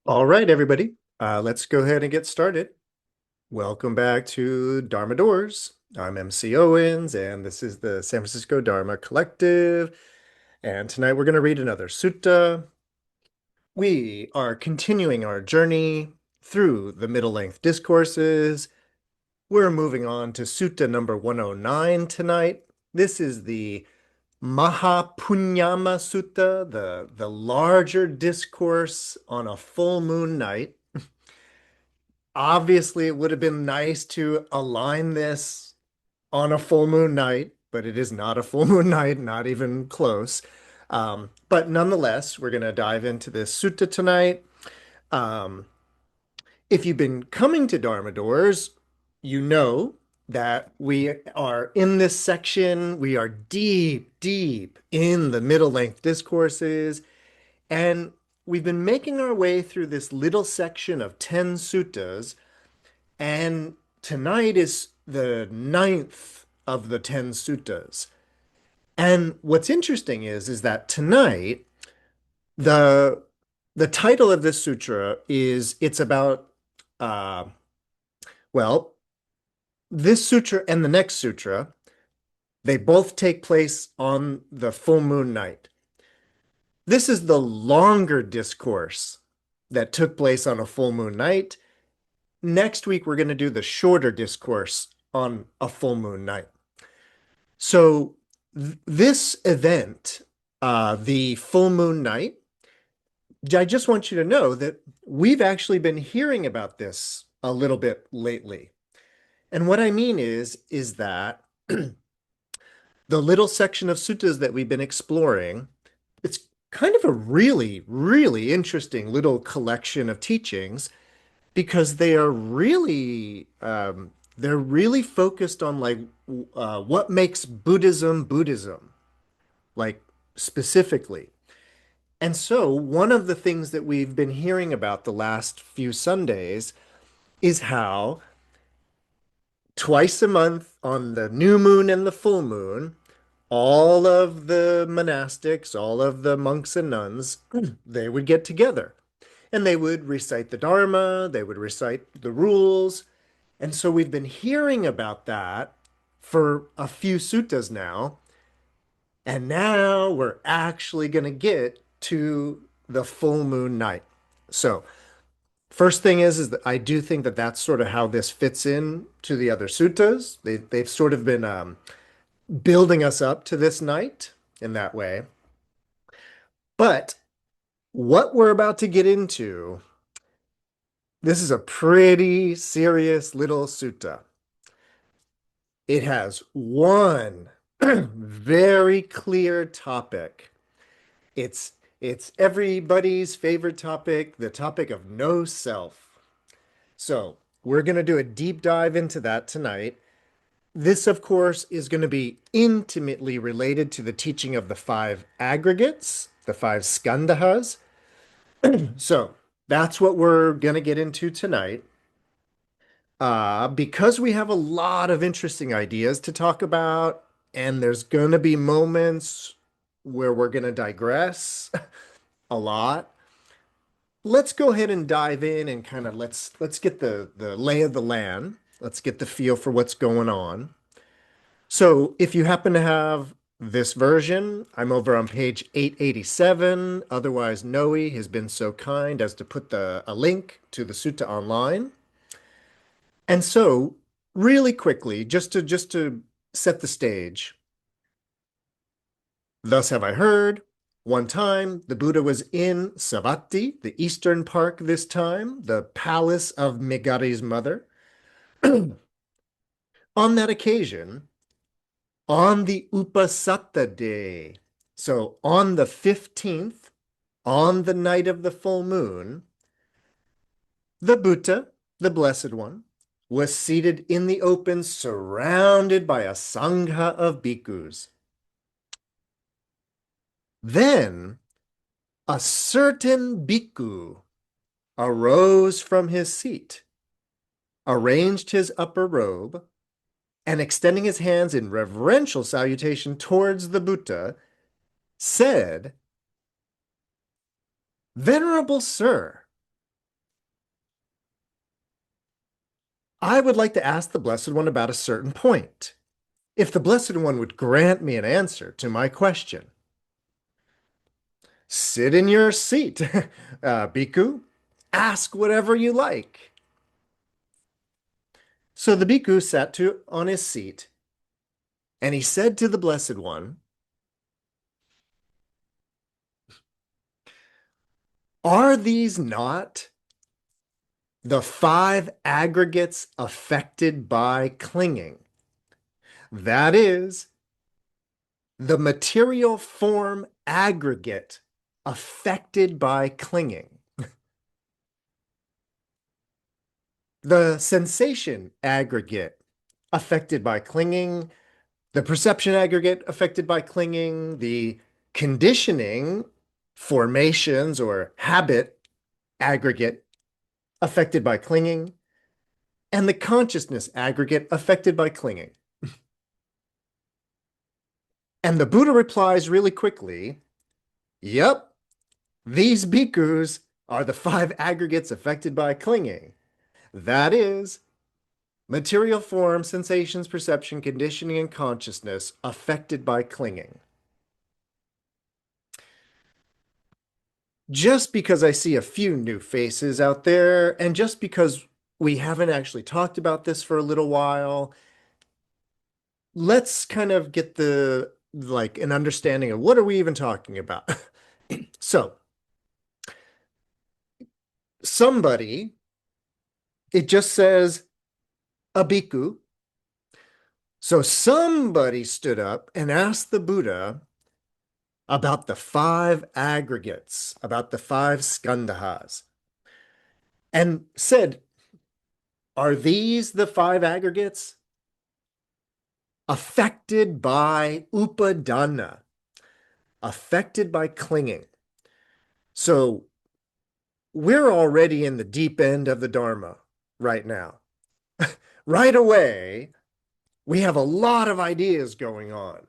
All right, everybody. Let's go ahead and get started. Welcome back to Dharma Doors. I'm MC Owens, and this is the San Francisco Dharma Collective. And tonight we're going to read another sutta. We are continuing our journey through the middle-length discourses. We're moving on to Sutta number 109 tonight. This is the Mahāpuṇṇāma Sutta, the larger discourse on a full moon night. Obviously, it would have been nice to align this on a full moon night, but it is not a full moon night, not even close. But nonetheless, we're going to dive into this sutta tonight. Um, if you've been coming to Dharma Doors, you know that we are in this section. We are deep, deep in the middle length discourses. And we've been making our way through this little section of 10 suttas. And tonight is the ninth of the 10 suttas. And what's interesting is that tonight, the the title of this sutra is it's about uh, well, this sutra and the next sutra, they both take place on the full moon night. This is the longer discourse that took place on a full moon night. Next week, we're going to do the shorter discourse on a full moon night. So, this event, the full moon night, I just want you to know that we've actually been hearing about this a little bit lately. And what I mean is that the little section of suttas that we've been exploring, it's kind of a really, really interesting little collection of teachings because they're really focused on like what makes Buddhism Buddhism, like specifically. And so one of the things that we've been hearing about the last few Sundays is how twice a month on the new moon and the full moon, all of the monastics, all of the monks and nuns, they would get together and they would recite the Dharma, they would recite the rules. And so we've been hearing about that for a few suttas now. And now we're actually going to get to the full moon night. So, first thing is that I do think that that's sort of how this fits in to the other suttas. They've sort of been building us up to this night in that way. But what we're about to get into, this is a pretty serious little sutta. It has one very clear topic. It's everybody's favorite topic, the topic of no self. So, we're going to do a deep dive into that tonight. This, of course, is going to be intimately related to the teaching of the five aggregates, the five skandhas. So, that's what we're going to get into tonight. Because we have a lot of interesting ideas to talk about, and there's going to be moments where we're going to digress a lot. Let's go ahead and dive in and kind of let's get the lay of the land. Let's get the feel for what's going on. So, if you happen to have this version, I'm over on page 887. Otherwise, Noe has been so kind as to put a link to the sutta online. And so, really quickly, just to set the stage. Thus have I heard. One time, the Buddha was in Savatthi, the eastern park this time, the palace of Megari's mother. On that occasion, on the Upasatta day, so on the 15th, on the night of the full moon, the Buddha, the Blessed One, was seated in the open, surrounded by a sangha of bhikkhus. Then a certain bhikkhu arose from his seat, arranged his upper robe, and extending his hands in reverential salutation towards the Buddha, said, "Venerable Sir, I would like to ask the Blessed One about a certain point. If the Blessed One would grant me an answer to my question. Sit in your seat, Bhikkhu. Ask whatever you like. So the Bhikkhu on his seat, and he said to the Blessed One, are these not the five aggregates affected by clinging? That is, the material form aggregate affected by clinging, the sensation aggregate affected by clinging, the perception aggregate affected by clinging, the conditioning formations or habit aggregate affected by clinging, and the consciousness aggregate affected by clinging. And the Buddha replies really quickly, yep, these bhikkhus are the five aggregates affected by clinging. That is, material form, sensations, perception, conditioning, and consciousness affected by clinging. Just because I see a few new faces out there, and just because we haven't actually talked about this for a little while, let's kind of get an understanding of what are we even talking about. So, somebody, it just says a bhikkhu. So somebody stood up and asked the Buddha about the five aggregates, about the five skandhas, and said, are these the five aggregates affected by upadana, affected by clinging? So we're already in the deep end of the Dharma right now. Right away, we have a lot of ideas going on.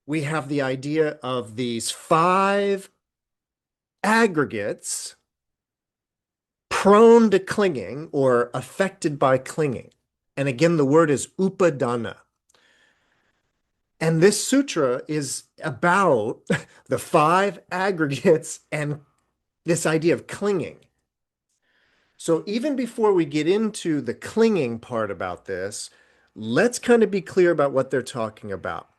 We have the idea of these five aggregates prone to clinging or affected by clinging. And again, the word is upadana. And this sutra is about the five aggregates and this idea of clinging. So even before we get into the clinging part about this, let's kind of be clear about what they're talking about.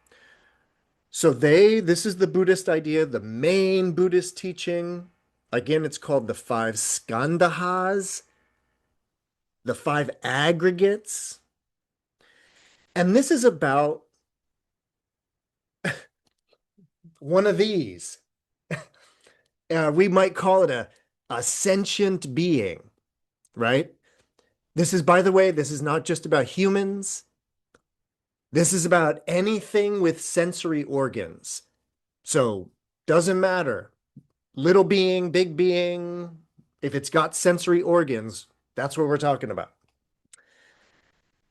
So this is the Buddhist idea, the main Buddhist teaching. Again, it's called the five skandhas, the five aggregates. And this is about one of these. We might call it a sentient being, right? This is, by the way, this is not just about humans. This is about anything with sensory organs. So doesn't matter. Little being, big being, if it's got sensory organs, that's what we're talking about.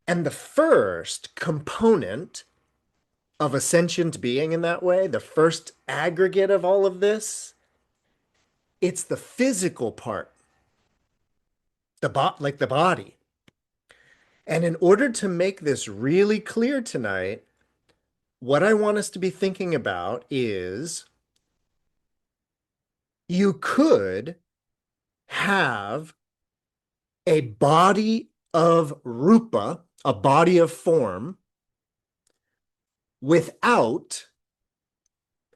And the first component of a sentient being in that way, the first aggregate of all of this, it's the physical part, like the body. And in order to make this really clear tonight, what I want us to be thinking about is you could have a body of rupa, a body of form, without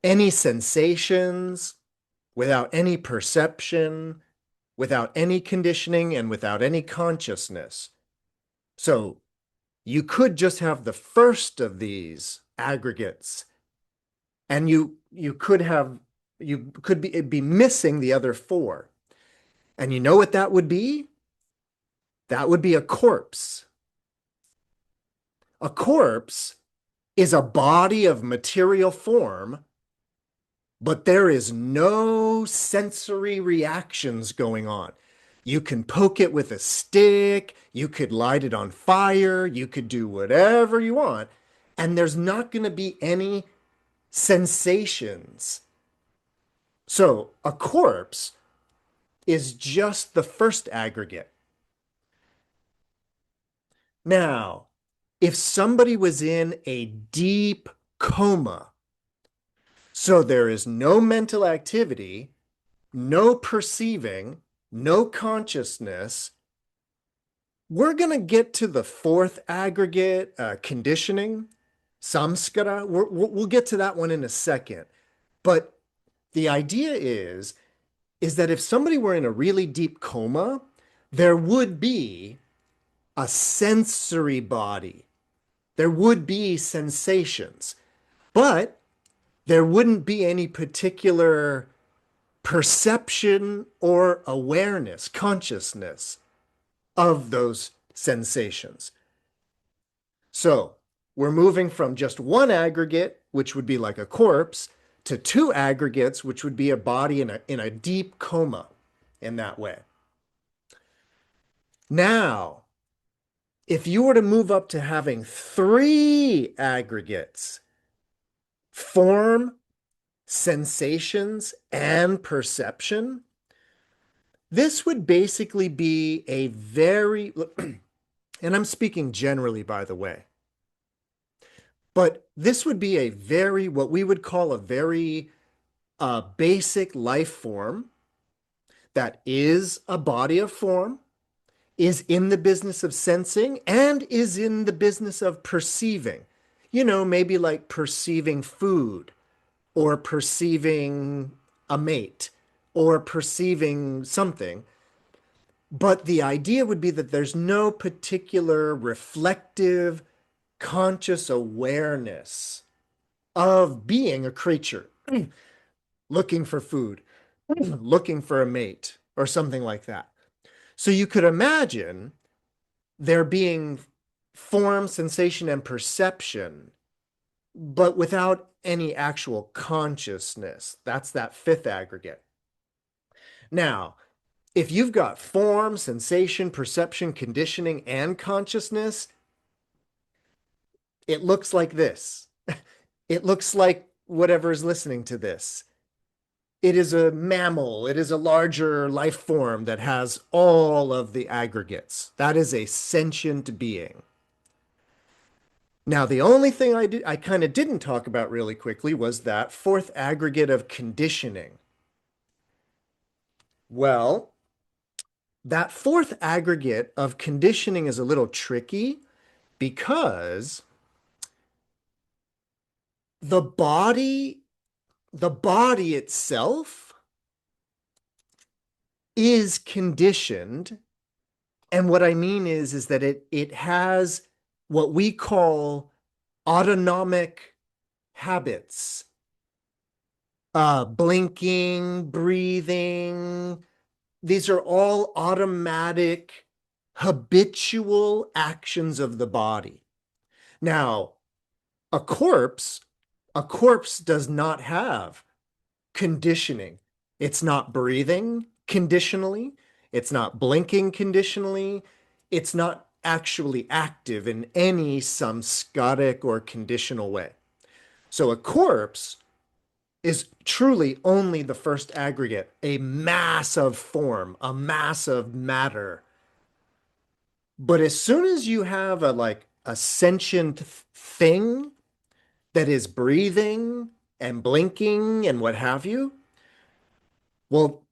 any sensations, without any perception, without any conditioning, and without any consciousness. So you could just have the first of these aggregates, and you could be missing the other four. And you know what that would be? That would be a corpse. A corpse is a body of material form, but there is no sensory reactions going on. You can poke it with a stick, you could light it on fire, you could do whatever you want, and there's not going to be any sensations. So a corpse is just the first aggregate. Now, if somebody was in a deep coma, so there is no mental activity, no perceiving, no consciousness, we're going to get to the fourth aggregate, conditioning, samskara. We'll get to that one in a second. But the idea is that if somebody were in a really deep coma, there would be a sensory body. There would be sensations, but there wouldn't be any particular perception or awareness, consciousness of those sensations. So we're moving from just one aggregate, which would be like a corpse, to two aggregates, which would be a body in a deep coma in that way. Now, if you were to move up to having three aggregates, form, sensations, and perception, this would basically be a very, and I'm speaking generally, by the way, but this would be a very, what we would call a very basic life form that is a body of form, is in the business of sensing, and is in the business of perceiving. You know, maybe like perceiving food, or perceiving a mate, or perceiving something. But the idea would be that there's no particular reflective, conscious awareness of being a creature, looking for food, looking for a mate, or something like that. So you could imagine there being form, sensation, and perception, but without any actual consciousness. That's that fifth aggregate. Now, if you've got form, sensation, perception, conditioning, and consciousness, it looks like this. It looks like whatever is listening to this. It is a mammal. It is a larger life form that has all of the aggregates. That is a sentient being. Now, the only thing I kind of didn't talk about really quickly was that fourth aggregate of conditioning. Well, that fourth aggregate of conditioning is a little tricky because the body, the body itself is conditioned. And what I mean is that it has what we call autonomic habits, blinking, breathing. These are all automatic, habitual actions of the body. Now, a corpse, a corpse does not have conditioning. It's not breathing conditionally. It's not blinking conditionally. It's not actually active in any samskaric or conditional way. So a corpse is truly only the first aggregate, a mass of form, a mass of matter. But as soon as you have a sentient thing that is breathing and blinking and what have you, well,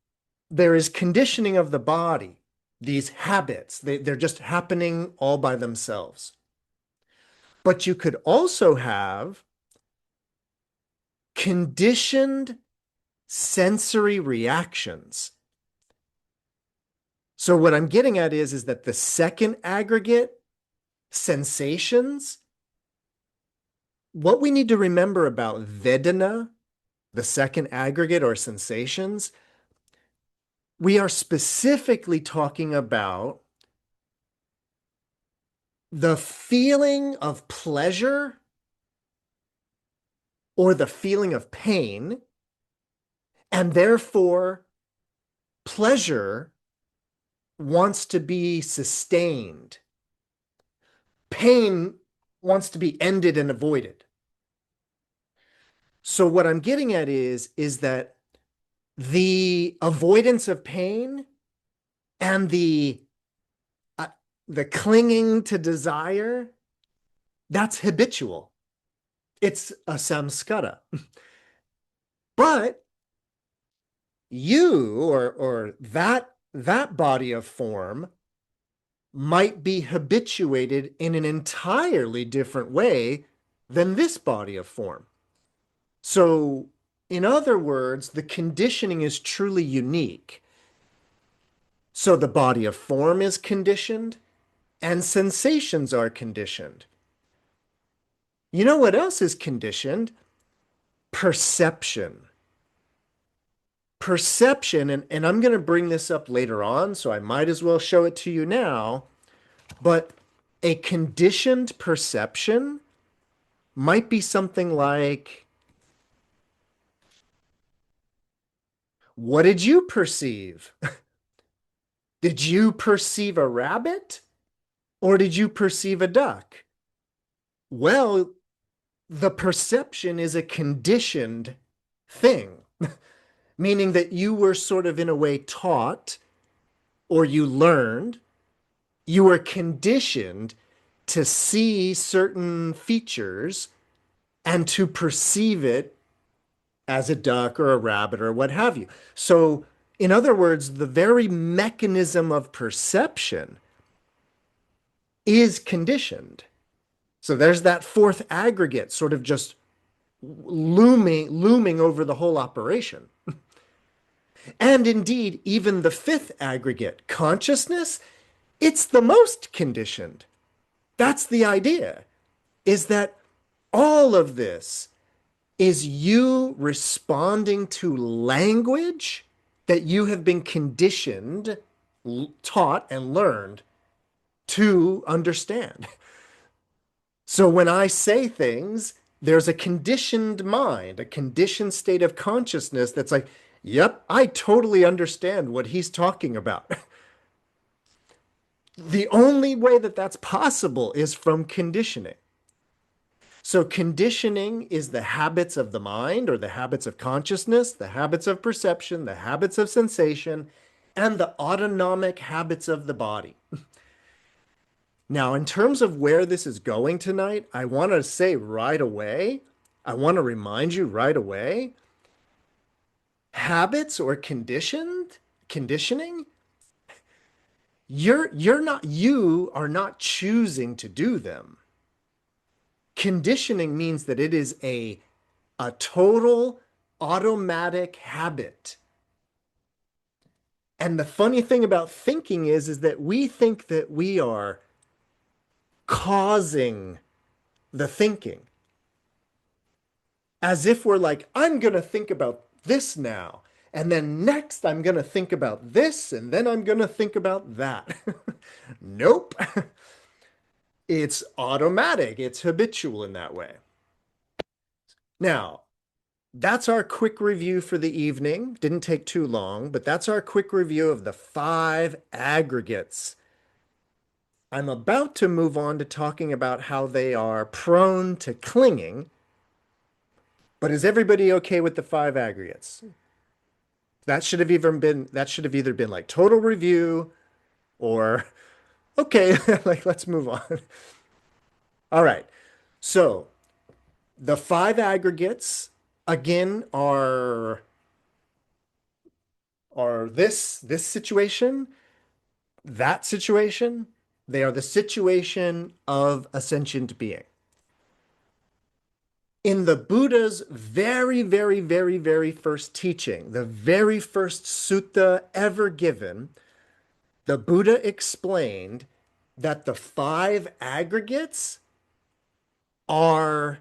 there is conditioning of the body, these habits. They're just happening all by themselves. But you could also have conditioned sensory reactions. So what I'm getting at is that the second aggregate, sensations, what we need to remember about Vedana, the second aggregate or sensations, we are specifically talking about the feeling of pleasure or the feeling of pain, and therefore pleasure wants to be sustained. Pain wants to be ended and avoided. So what I'm getting at is that the avoidance of pain and the the clinging to desire, that's habitual. It's a samskara. But you or that body of form might be habituated in an entirely different way than this body of form. So, in other words, the conditioning is truly unique. So the body of form is conditioned and sensations are conditioned. You know what else is conditioned? Perception. Perception, and I'm going to bring this up later on, so I might as well show it to you now, but a conditioned perception might be something like, what did you perceive? Did you perceive a rabbit or did you perceive a duck? Well, the perception is a conditioned thing, meaning that you were sort of in a way taught or you learned, you were conditioned to see certain features and to perceive it as a duck or a rabbit or what have you. So, in other words, the very mechanism of perception is conditioned. So there's that fourth aggregate sort of just looming over the whole operation. And indeed, even the fifth aggregate, consciousness, it's the most conditioned. That's the idea, is that all of this is you responding to language that you have been conditioned, taught, and learned to understand. So when I say things, there's a conditioned mind, a conditioned state of consciousness that's like, yep, I totally understand what he's talking about. The only way that that's possible is from conditioning. So conditioning is the habits of the mind or the habits of consciousness, the habits of perception, the habits of sensation, and the autonomic habits of the body. Now, in terms of where this is going tonight, I want to say right away, I want to remind you right away, habits or conditioning, you are not choosing to do them. Conditioning means that it is a total automatic habit. And the funny thing about thinking is that we think that we are causing the thinking. As if we're like, I'm going to think about this now. And then next, I'm going to think about this. And then I'm going to think about that. Nope. It's automatic. It's habitual in that way. Now, that's our quick review for the evening. Didn't take too long, but that's our quick review of the 5 aggregates. I'm about to move on to talking about how they are prone to clinging. But is everybody okay with the 5 aggregates? That should have either been like total review or okay, like let's move on. All right. So the 5 aggregates again are this situation, that situation. They are the situation of a sentient being. In the Buddha's very, very, very, very first teaching, the very first sutta ever given, the Buddha explained that the 5 aggregates are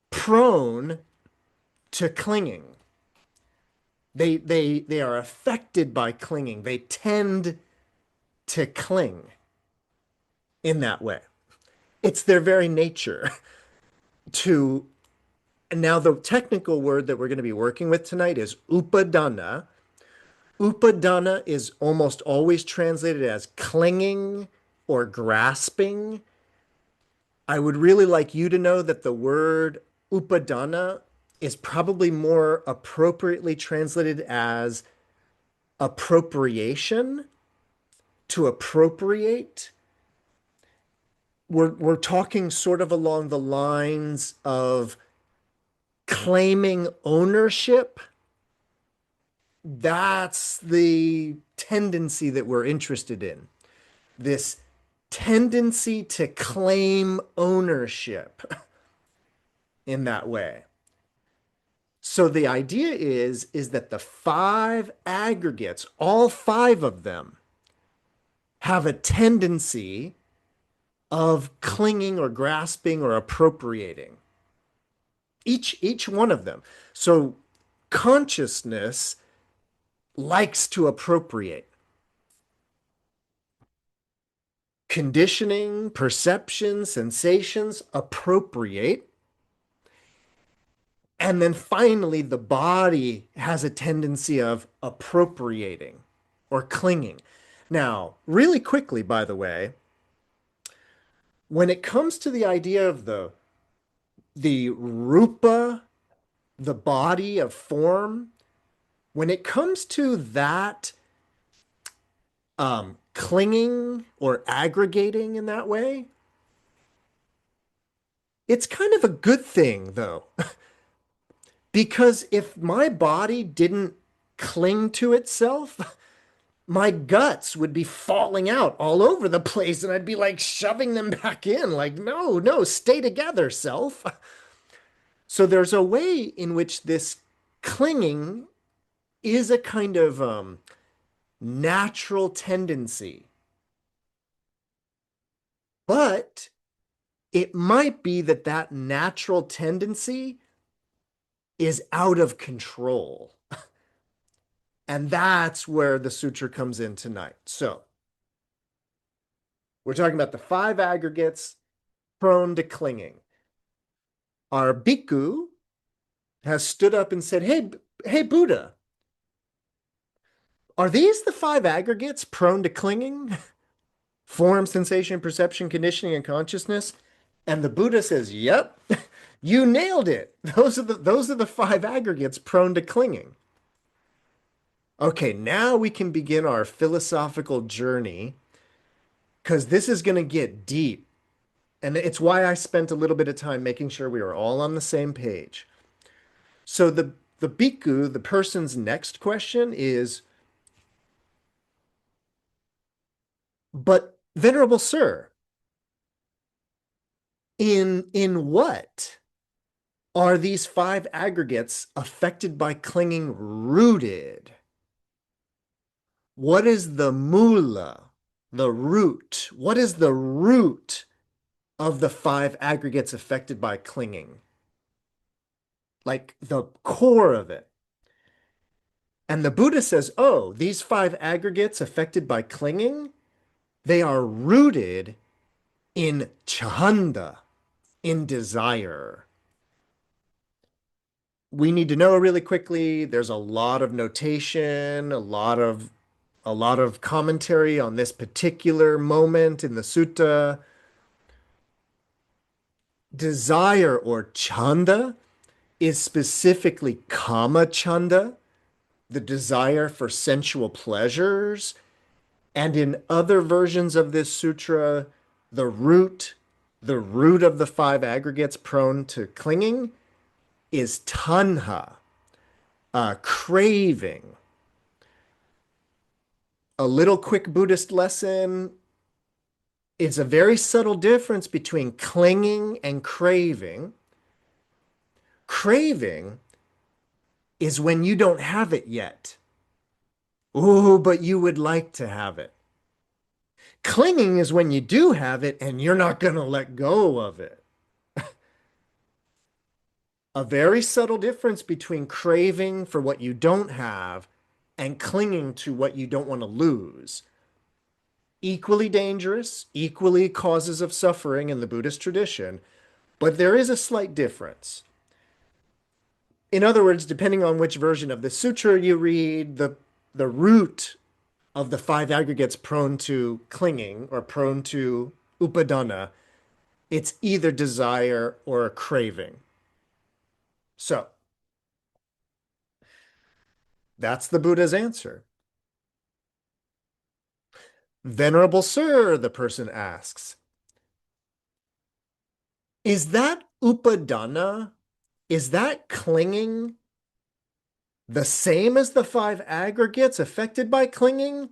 prone to clinging. They are affected by clinging. They tend to cling in that way. It's their very nature to. And now the technical word that we're going to be working with tonight is upadana. Upadana is almost always translated as clinging or grasping. I would really like you to know that the word upadana is probably more appropriately translated as appropriation, to appropriate, we're talking sort of along the lines of claiming ownership. That's the tendency that we're interested in. This tendency to claim ownership in that way. So the idea is that the five aggregates, all five of them, have a tendency of clinging or grasping or appropriating. Each one of them. So consciousness likes to appropriate. Conditioning, perception, sensations appropriate. And then finally, the body has a tendency of appropriating or clinging. Now, really quickly, by the way, when it comes to the idea of the rupa, the body of form, when it comes to that clinging or aggregating in that way, it's kind of a good thing, though. Because if my body didn't cling to itself, my guts would be falling out all over the place and I'd be like shoving them back in, like, no, no, stay together, self. So there's a way in which this clinging is a kind of natural tendency. But it might be that that natural tendency is out of control. And that's where the sutra comes in tonight. So we're talking about the five aggregates prone to clinging. Our bhikkhu has stood up and said, hey, Buddha, are these the five aggregates prone to clinging? Form, sensation, perception, conditioning, and consciousness? And the Buddha says, yep, you nailed it. Those are the five aggregates prone to clinging. Okay, now we can begin our philosophical journey because this is going to get deep. And it's why I spent a little bit of time making sure we were all on the same page. So the bhikkhu, the person's next question is, but Venerable Sir, in what are these five aggregates affected by clinging rooted? What is the mula, the root? What is the root of the five aggregates affected by clinging? Like the core of it. And the Buddha says, oh, these five aggregates affected by clinging, they are rooted in chanda, in desire. We need to know really quickly, there's a lot of notation, a lot of commentary on this particular moment in the sutta. Desire or chanda is specifically kama chanda, the desire for sensual pleasures. And in other versions of this sutra, the root, the root of the five aggregates prone to clinging is tanha, craving. A little quick Buddhist lesson. It's a very subtle difference between clinging and craving. Craving is when you don't have it yet. Oh, but you would like to have it. Clinging is when you do have it and you're not going to let go of it. A very subtle difference between craving for what you don't have and clinging to what you don't want to lose. Equally dangerous, equally causes of suffering in the Buddhist tradition, but there is a slight difference. In other words, depending on which version of the sutra you read, the root of the five aggregates prone to clinging or prone to upadana, it's either desire or a craving. So that's the Buddha's answer. Venerable sir, the person asks, is that upadana, is that clinging the same as the five aggregates affected by clinging?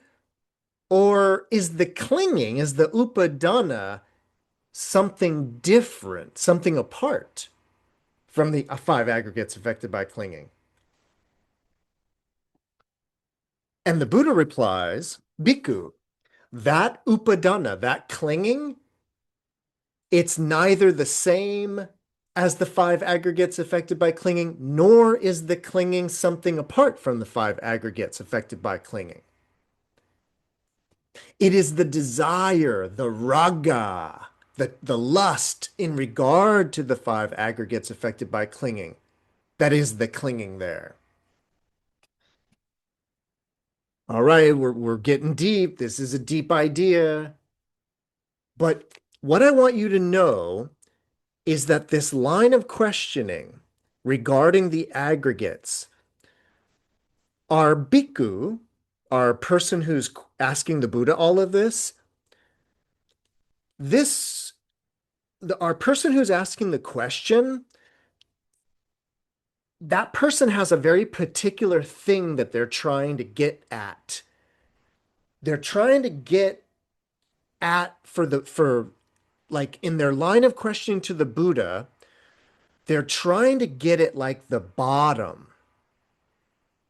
Or is the clinging, is the upadana something different, something apart from the five aggregates affected by clinging? And the Buddha replies, Bhikkhu, that upadana, that clinging, it's neither the same as the five aggregates affected by clinging, nor is the clinging something apart from the five aggregates affected by clinging. It is the desire, the raga, the lust in regard to the five aggregates affected by clinging. That is the clinging there. All right, we're getting deep. This is a deep idea. But what I want you to know is that this line of questioning regarding the aggregates, our bhikkhu, our person who's asking the Buddha all of this, our person who's asking the question, that person has a very particular thing that they're trying to get at. They're trying to get at for like in their line of questioning to the Buddha, they're trying to get at like the bottom.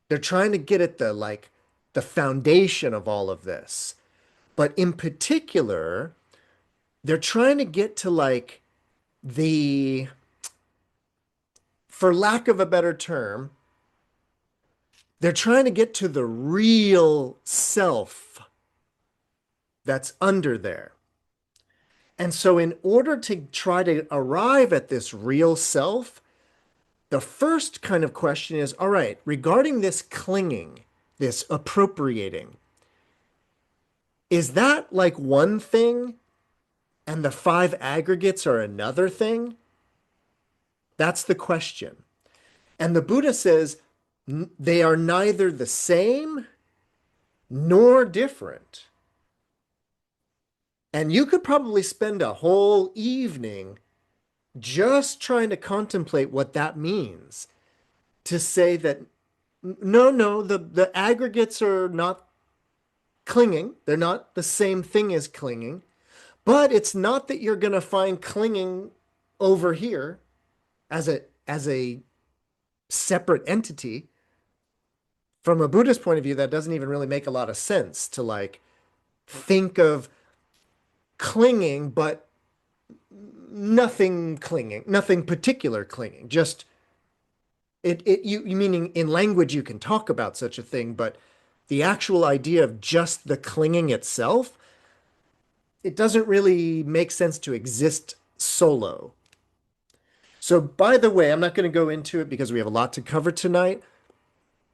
They're trying to get at the foundation of all of this. But in particular, they're trying to get to like the, for lack of a better term, they're trying to get to the real self that's under there. And so, in order to try to arrive at this real self, the first kind of question is, all right, regarding this clinging, this appropriating, is that like one thing and the five aggregates are another thing? That's the question. And the Buddha says they are neither the same nor different. And you could probably spend a whole evening just trying to contemplate what that means. To say that, no, the aggregates are not clinging. They're not the same thing as clinging. But it's not that you're going to find clinging over here as a separate entity. From a Buddhist point of view, that doesn't even really make a lot of sense to like think of clinging, but nothing clinging, nothing particular clinging. Just you meaning in language you can talk about such a thing, but the actual idea of just the clinging itself, it doesn't really make sense to exist solo. So, by the way, I'm not going to go into it because we have a lot to cover tonight,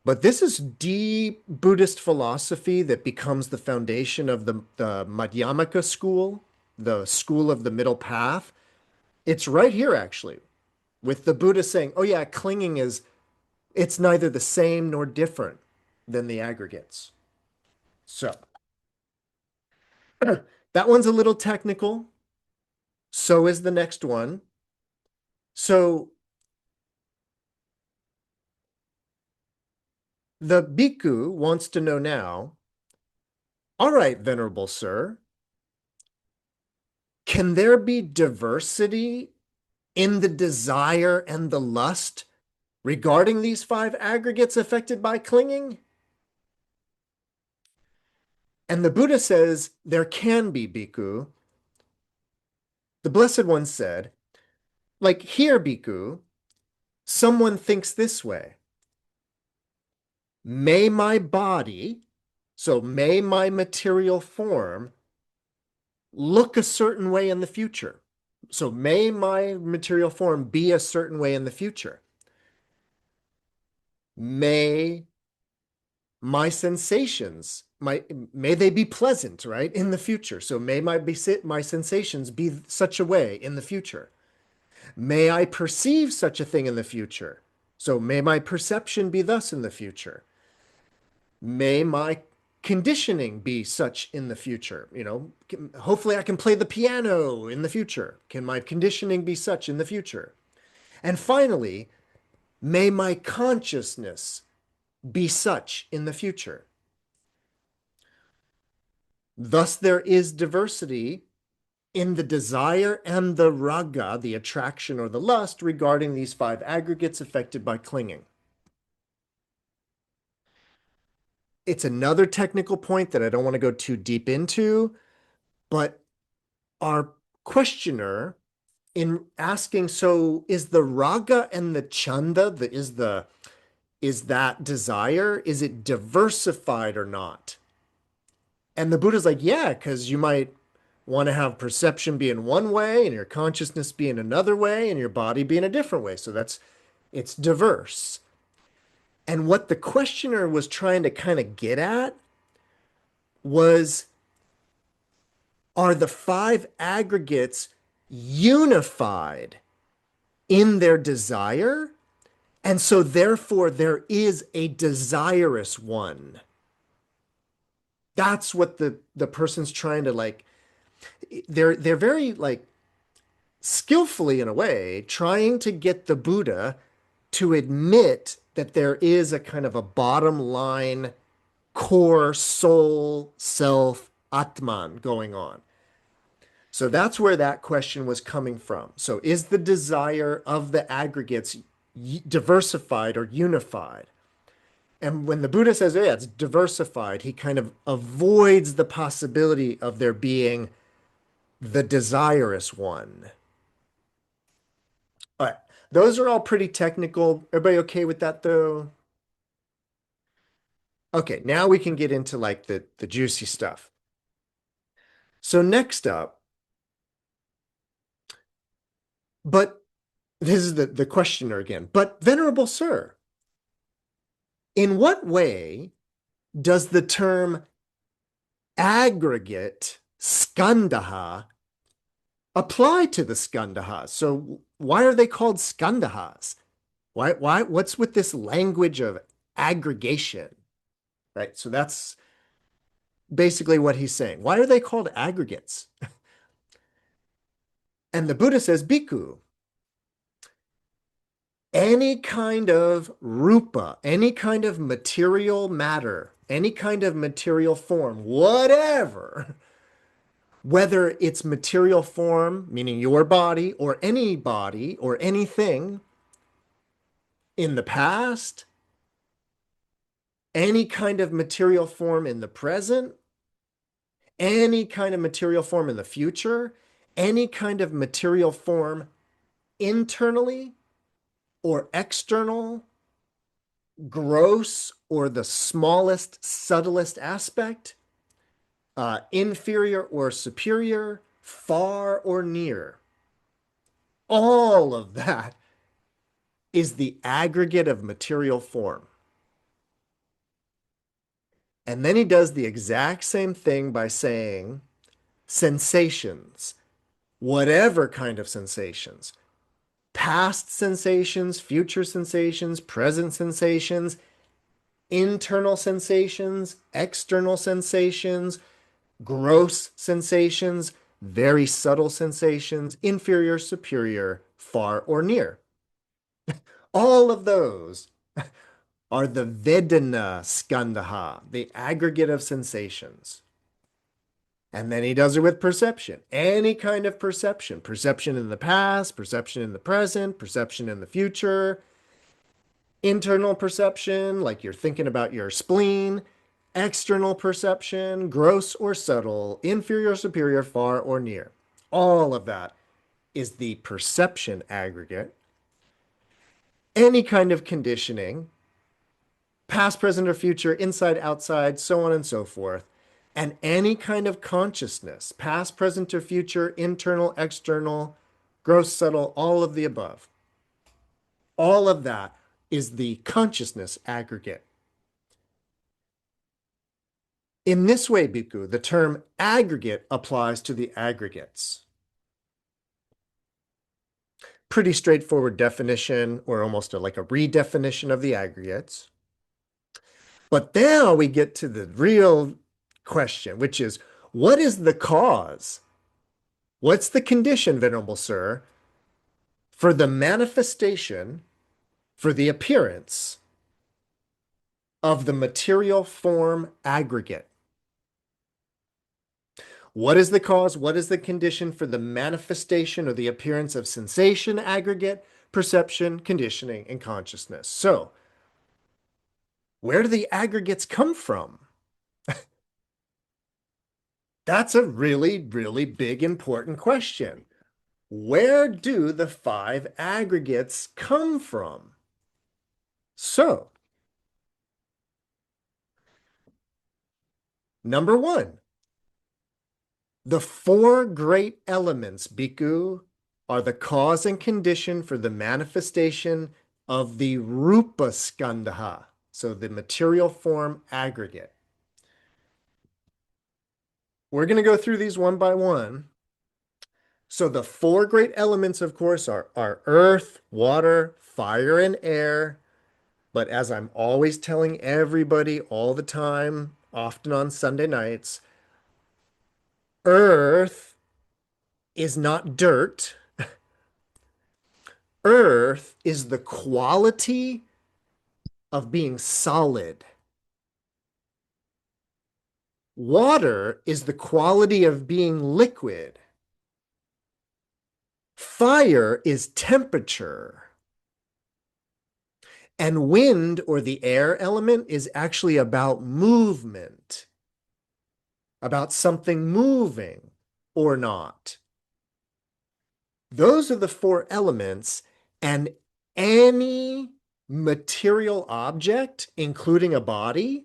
but this is deep Buddhist philosophy that becomes the foundation of the Madhyamaka school, the school of the middle path. It's right here, actually, with the Buddha saying, oh, yeah, clinging it's neither the same nor different than the aggregates. So, that one's a little technical. So is the next one. So, the bhikkhu wants to know now, all right, Venerable Sir, can there be diversity in the desire and the lust regarding these five aggregates affected by clinging? And the Buddha says, there can be, bhikkhu. The Blessed One said, like here, bhikkhu, someone thinks this way. May my body, so may my material form, look a certain way in the future. So may my material form be a certain way in the future. May my sensations, may they be pleasant, right, in the future. So may my sensations be such a way in the future. May I perceive such a thing in the future. So may my perception be thus in the future. May my conditioning be such in the future? Hopefully I can play the piano in the future. Can my conditioning be such in the future? And finally, may my consciousness be such in the future. Thus, there is diversity in the desire and the raga, the attraction or the lust, regarding these five aggregates affected by clinging. It's another technical point that I don't want to go too deep into, but our questioner, in asking, so is the raga and the chanda, is that desire, is it diversified or not? And the Buddha's like, yeah, because you might want to have perception be in one way and your consciousness be in another way and your body be in a different way. So it's diverse. And what the questioner was trying to kind of get at was, are the five aggregates unified in their desire? And so therefore there is a desirous one. That's what the person's trying to like, they're very like skillfully in a way trying to get the Buddha to admit that there is a kind of a bottom line core soul self Atman going on. So that's where that question was coming from. So is the desire of the aggregates diversified or unified? And when the Buddha says, oh, yeah, it's diversified, he kind of avoids the possibility of there being the desirous one. All right. Those are all pretty technical. Everybody okay with that though? Okay, now we can get into like the juicy stuff. So next up, but this is the questioner again, but Venerable Sir, in what way does the term aggregate skandha apply to the skandhas? So why are they called skandhas? What's with this language of aggregation? Right? So that's basically what he's saying. Why are they called aggregates? And the Buddha says, Bhikkhu, any kind of rupa, any kind of material matter, any kind of material form, whatever, whether it's material form, meaning your body or anything in the past, any kind of material form in the present, any kind of material form in the future, any kind of material form internally or external, gross or the smallest, subtlest aspect, inferior or superior, far or near. All of that is the aggregate of material form. And then he does the exact same thing by saying sensations, whatever kind of sensations, past sensations, future sensations, present sensations, internal sensations, external sensations, gross sensations, very subtle sensations, inferior, superior, far or near. All of those are the Vedana skandha, the aggregate of sensations. And then he does it with perception. Any kind of perception. Perception in the past, perception in the present, perception in the future. Internal perception, like you're thinking about your spleen. External perception, gross or subtle, inferior, superior, far or near. All of that is the perception aggregate. Any kind of conditioning, past, present, or future, inside, outside, so on and so forth. And any kind of consciousness, past, present, or future, internal, external, gross, subtle, all of the above. All of that is the consciousness aggregate. In this way, Bhikkhu, the term aggregate applies to the aggregates. Pretty straightforward definition, or almost like a redefinition of the aggregates. But now we get to the real question, which is, what is the cause? What's the condition, Venerable Sir, for the manifestation, for the appearance of the material form aggregate? What is the cause? What is the condition for the manifestation or the appearance of sensation aggregate, perception, conditioning, and consciousness? So, where do the aggregates come from? That's a really, really big, important question. Where do the five aggregates come from? So, number one, the four great elements, bhikkhu, are the cause and condition for the manifestation of the rupa skandha, so the material form aggregate. We're going to go through these one by one. So the four great elements, of course, are earth, water, fire, and air. But as I'm always telling everybody all the time, often on Sunday nights, earth is not dirt. Earth is the quality of being solid. Water is the quality of being liquid. Fire is temperature. And wind, or the air element, is actually about movement, about something moving or not. Those are the four elements, and any material object, including a body,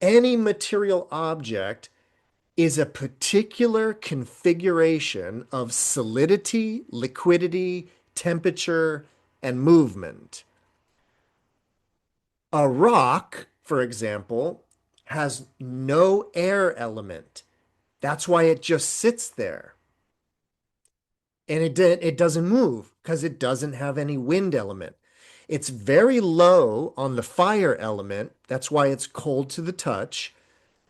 any material object is a particular configuration of solidity, liquidity, temperature, and movement. A rock, for example, has no air element. That's why it just sits there. And it doesn't move because it doesn't have any wind element. It's very low on the fire element. That's why it's cold to the touch.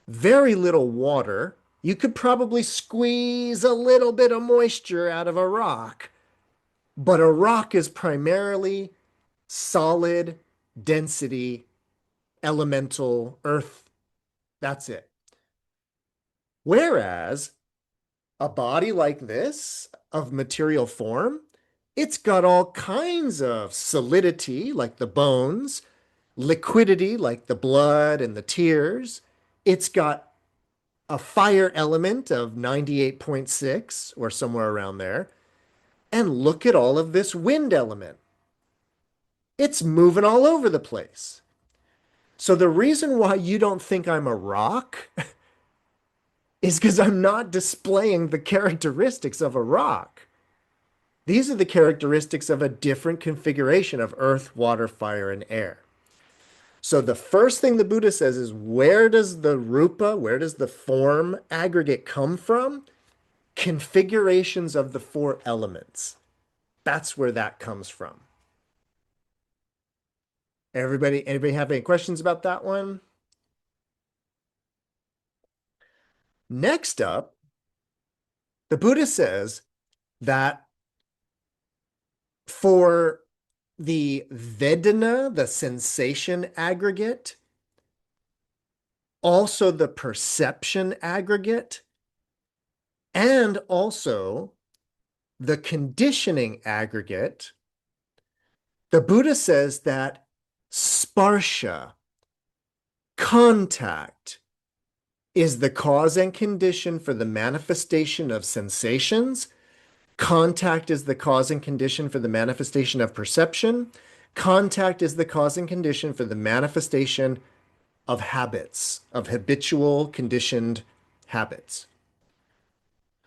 Very little water. You could probably squeeze a little bit of moisture out of a rock, but a rock is primarily solid, density, elemental, earth. That's it. Whereas a body like this of material form, it's got all kinds of solidity, like the bones, liquidity, like the blood and the tears. It's got a fire element of 98.6 or somewhere around there. And look at all of this wind element. It's moving all over the place. So the reason why you don't think I'm a rock is because I'm not displaying the characteristics of a rock. These are the characteristics of a different configuration of earth, water, fire, and air. So the first thing the Buddha says is, where does the rupa, where does the form aggregate come from? Configurations of the four elements. That's where that comes from. Anybody have any questions about that one? Next up, the Buddha says that for the Vedana, the sensation aggregate, also the perception aggregate, and also the conditioning aggregate, the Buddha says that sparsha, contact, is the cause and condition for the manifestation of sensations. Contact is the cause and condition for the manifestation of perception. Contact is the cause and condition for the manifestation of habits, of habitual conditioned habits.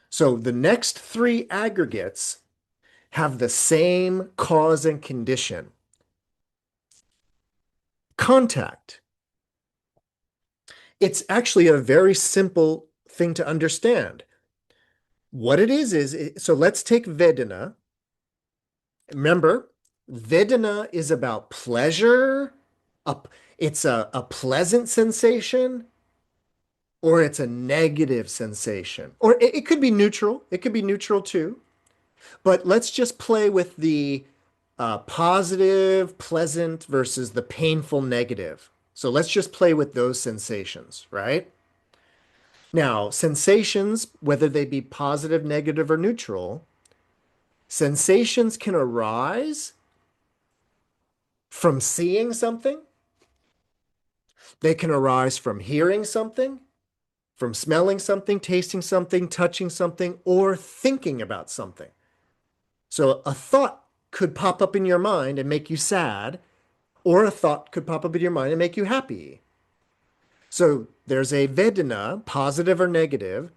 So the next three aggregates have the same cause and condition. Contact. It's actually a very simple thing to understand. What it is, so let's take Vedana. Remember, Vedana is about pleasure. It's a pleasant sensation. or it's a negative sensation. Or it could be neutral. It could be neutral too. But let's just play with the positive, pleasant versus the painful, negative. So let's just play with those sensations, right? Now, sensations, whether they be positive, negative, or neutral, sensations can arise from seeing something. They can arise from hearing something, from smelling something, tasting something, touching something, or thinking about something. So a thought could pop up in your mind and make you sad, or a thought could pop up in your mind and make you happy. So there's a Vedana, positive or negative.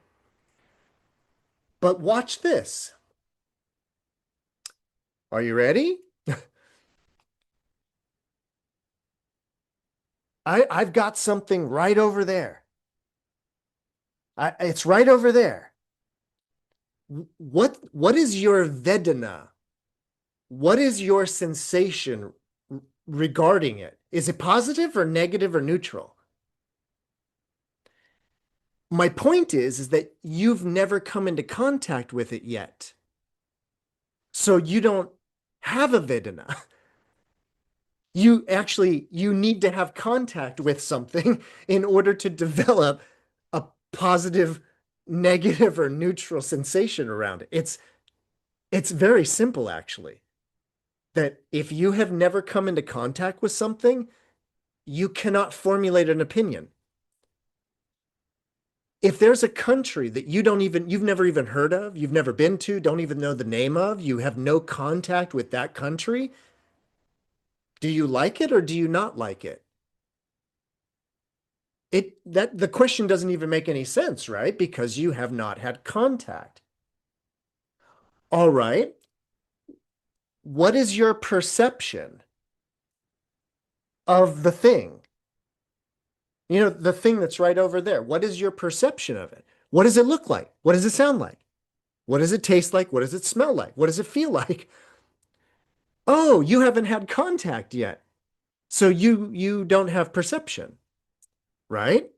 But watch this. Are you ready? I've got something right over there. It's right over there. What is your Vedana? What is your sensation regarding it? Is it positive or negative or neutral? My point is that you've never come into contact with it yet. So you don't have a Vedana. You need to have contact with something in order to develop a positive, negative, or neutral sensation around it. It's very simple, actually, that if you have never come into contact with something, you cannot formulate an opinion. If there's a country that you've never even heard of, you've never been to, don't even know the name of, you have no contact with that country, do you like it or do you not like it? The question doesn't even make any sense, right? Because you have not had contact. All right. What is your perception of the thing? You know, the thing that's right over there. What is your perception of it? What does it look like? What does it sound like? What does it taste like? What does it smell like? What does it feel like? Oh, you haven't had contact yet. So you don't have perception, right?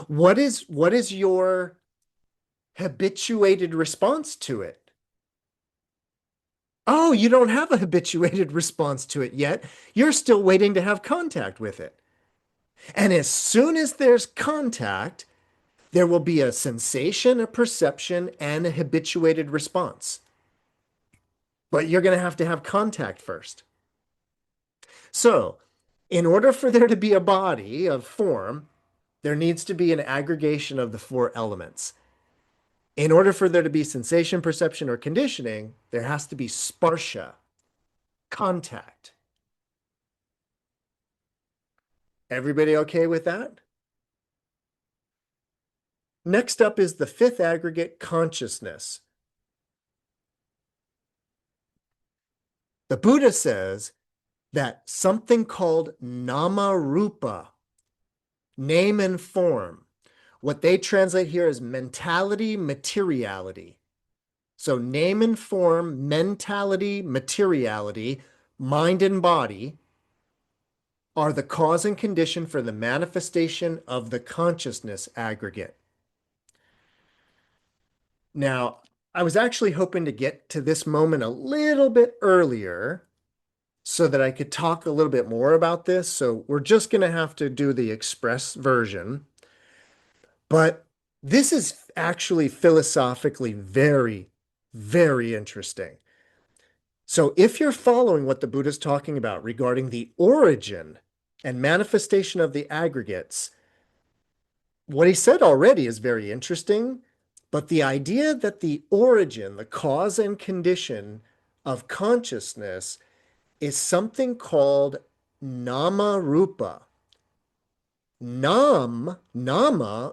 What is your habituated response to it? Oh, you don't have a habituated response to it yet. You're still waiting to have contact with it. And as soon as there's contact, there will be a sensation, a perception, and a habituated response. But you're going to have contact first. So, in order for there to be a body of form, there needs to be an aggregation of the four elements. In order for there to be sensation, perception, or conditioning, there has to be sparsha, contact. Everybody okay with that? Next up is the fifth aggregate, consciousness. The Buddha says that something called nama rupa, name and form, what they translate here as mentality, materiality. So name and form, mentality, materiality, mind and body are the cause and condition for the manifestation of the consciousness aggregate. Now, I was actually hoping to get to this moment a little bit earlier so that I could talk a little bit more about this. So we're just going to have to do the express version. But this is actually philosophically very, very interesting. So if you're following what the Buddha is talking about regarding the origin and manifestation of the aggregates, what he said already is very interesting, but the idea that the origin, the cause and condition of consciousness is something called nama rupa. Nama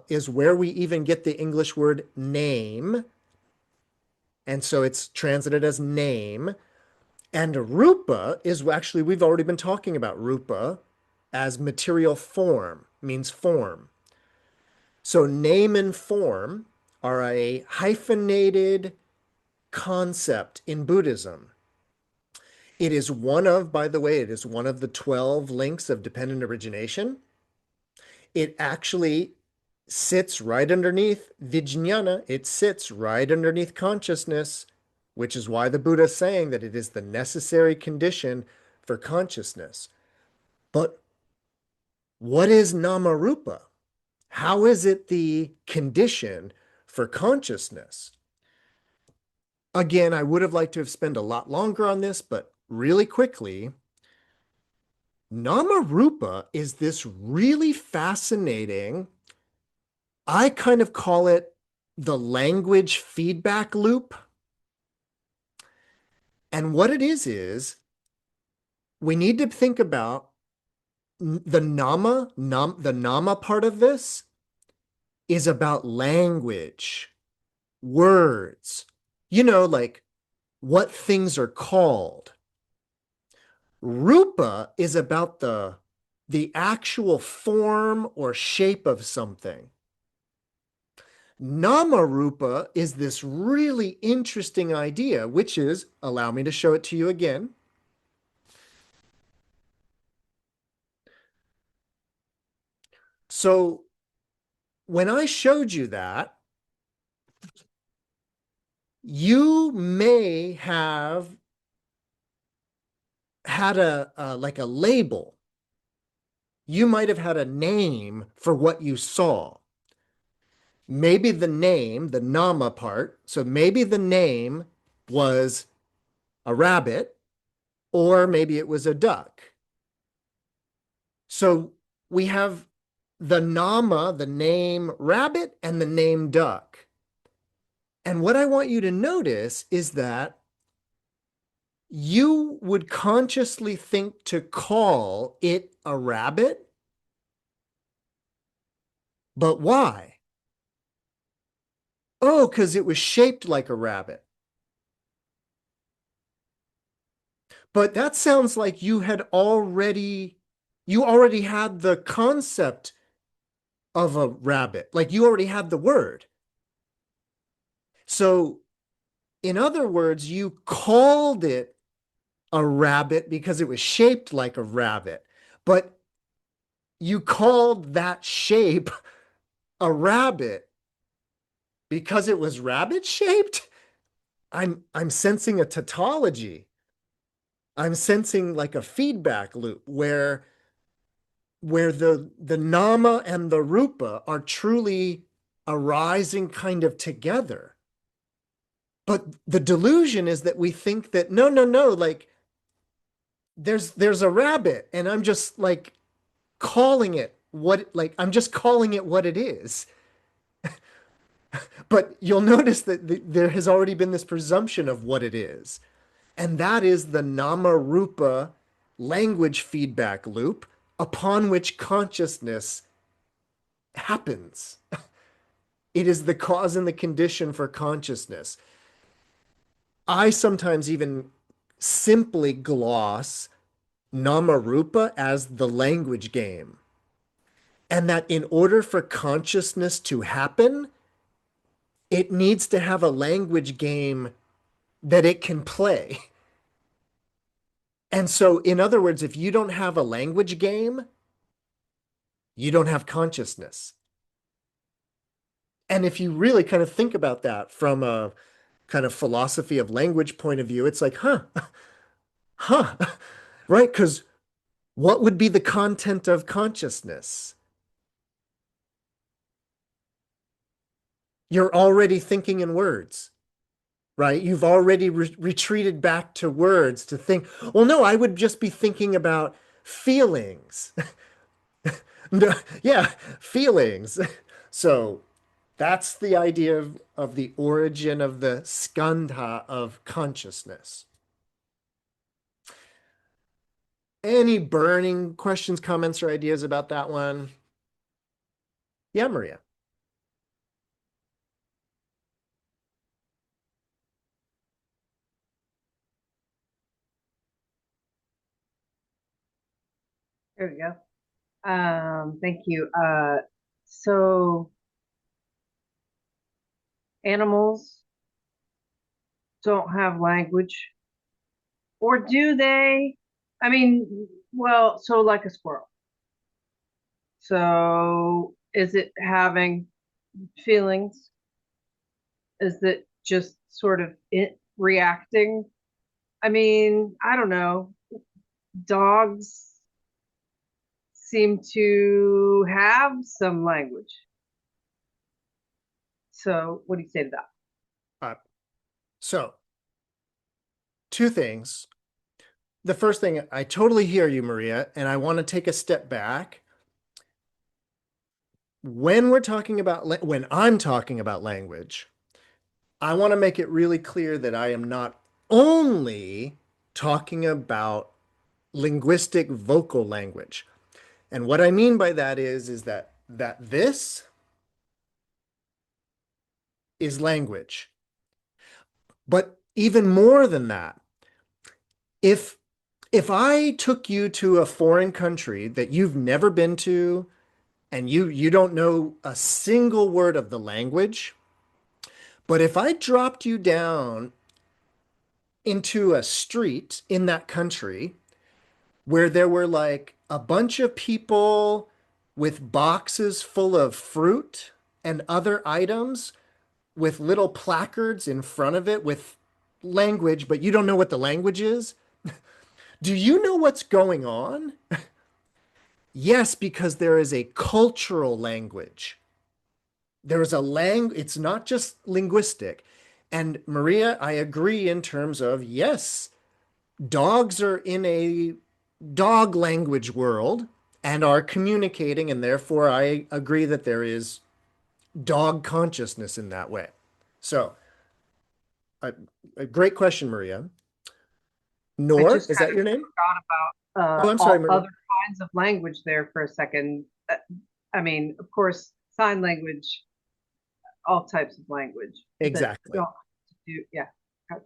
is where we even get the English word name. And so it's translated as name. And rupa is actually, we've already been talking about rupa as material form, means form. So name and form are a hyphenated concept in Buddhism. It is one of, by the way, it is one of the 12 links of dependent origination. It actually sits right underneath vijnana. It sits right underneath consciousness, which is why the Buddha is saying that it is the necessary condition for consciousness. But what is namarupa? How is it the condition for consciousness? Again, I would have liked to have spent a lot longer on this, but really quickly, namarupa is this really fascinating, I kind of call it the language feedback loop. And what it is we need to think about the nama part of this is about language, words, like what things are called. Rupa is about the actual form or shape of something. Namarupa is this really interesting idea, which is, allow me to show it to you again. So when I showed you that, you may have had like a label. You might have had a name for what you saw. Maybe the name, the nama part, so maybe the name was a rabbit, or maybe it was a duck. So we have the nama, the name rabbit, and the name duck. And what I want you to notice is that you would consciously think to call it a rabbit, but why? Oh, because it was shaped like a rabbit. But that sounds like you already had the concept of a rabbit. Like you already had the word. So, in other words, you called it a rabbit because it was shaped like a rabbit. But you called that shape a rabbit because it was rabbit shaped? I'm sensing a tautology. I'm sensing like a feedback loop where the nama and the rupa are truly arising kind of together. But the delusion is that we think that no, like there's a rabbit and I'm just like calling it what like I'm just calling it what it is. But you'll notice that there has already been this presumption of what it is. And that is the nama rupa language feedback loop upon which consciousness happens. It is the cause and the condition for consciousness. I sometimes even simply gloss Namarupa as the language game. And that in order for consciousness to happen, it needs to have a language game that it can play. And so, in other words, if you don't have a language game, you don't have consciousness. And if you really kind of think about that from a kind of philosophy of language point of view, it's like, huh, right? Because what would be the content of consciousness? You're already thinking in words, right? You've already retreated back to words to think, well, no, I would just be thinking about feelings. No, yeah, feelings. So that's the idea of the origin of the skandha of consciousness. Any burning questions, comments, or ideas about that one? Yeah, Maria. There we go. Thank you. So animals don't have language, or do they? I mean, well, so like a squirrel. So Is it having feelings? Is it just sort of reacting? I mean, I don't know. Dogs seem to have some language. So, what do you say to that? Uh, so, two things. The first thing, I totally hear you, Maria, and I want to take a step back. When I'm talking about language, I want to make it really clear that I am not only talking about linguistic vocal language. And what I mean by that is that this is language. But even more than that, if if I took you to a foreign country that you've never been to and you don't know a single word of the language, but if I dropped you down into a street in that country where there were like a bunch of people with boxes full of fruit and other items with little placards in front of it with language, but you don't know what the language is. Do you know what's going on? Yes, because there is a cultural language. There is a language, it's not just linguistic. And Maria, I agree in terms of yes, dogs are in a dog language world and are communicating, and therefore I agree that there is dog consciousness in that way. So, a, a great question, Maria. I Nor, just is kind that of your name? forgot about Oh, I'm sorry, all Maria. other kinds of language there for a second. I mean, of course, sign language, all types of language that Exactly. don't do, yeah, gotcha.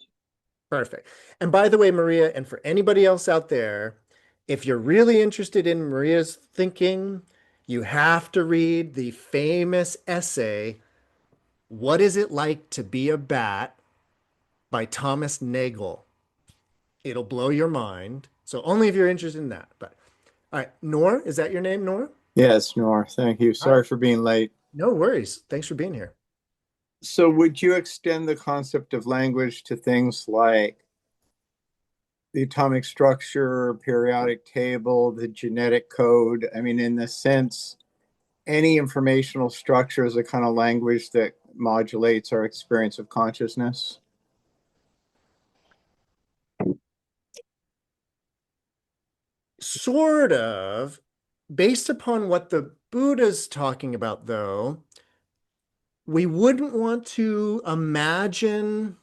Perfect. And by the way, Maria, and for anybody else out there, if you're really interested in Maria's thinking, you have to read the famous essay, What Is It Like to Be a Bat by Thomas Nagel. It'll blow your mind. So only if you're interested in that. But all right, Nor, is that your name, Nor? Yes, Nor. Thank you. All right. Sorry for being late. No worries. Thanks for being here. So, would you extend the concept of language to things like the atomic structure, periodic table, the genetic code? I mean, in the sense, any informational structure is a kind of language that modulates our experience of consciousness. Sort of. Based upon what the Buddha's talking about, though, we wouldn't want to imagine.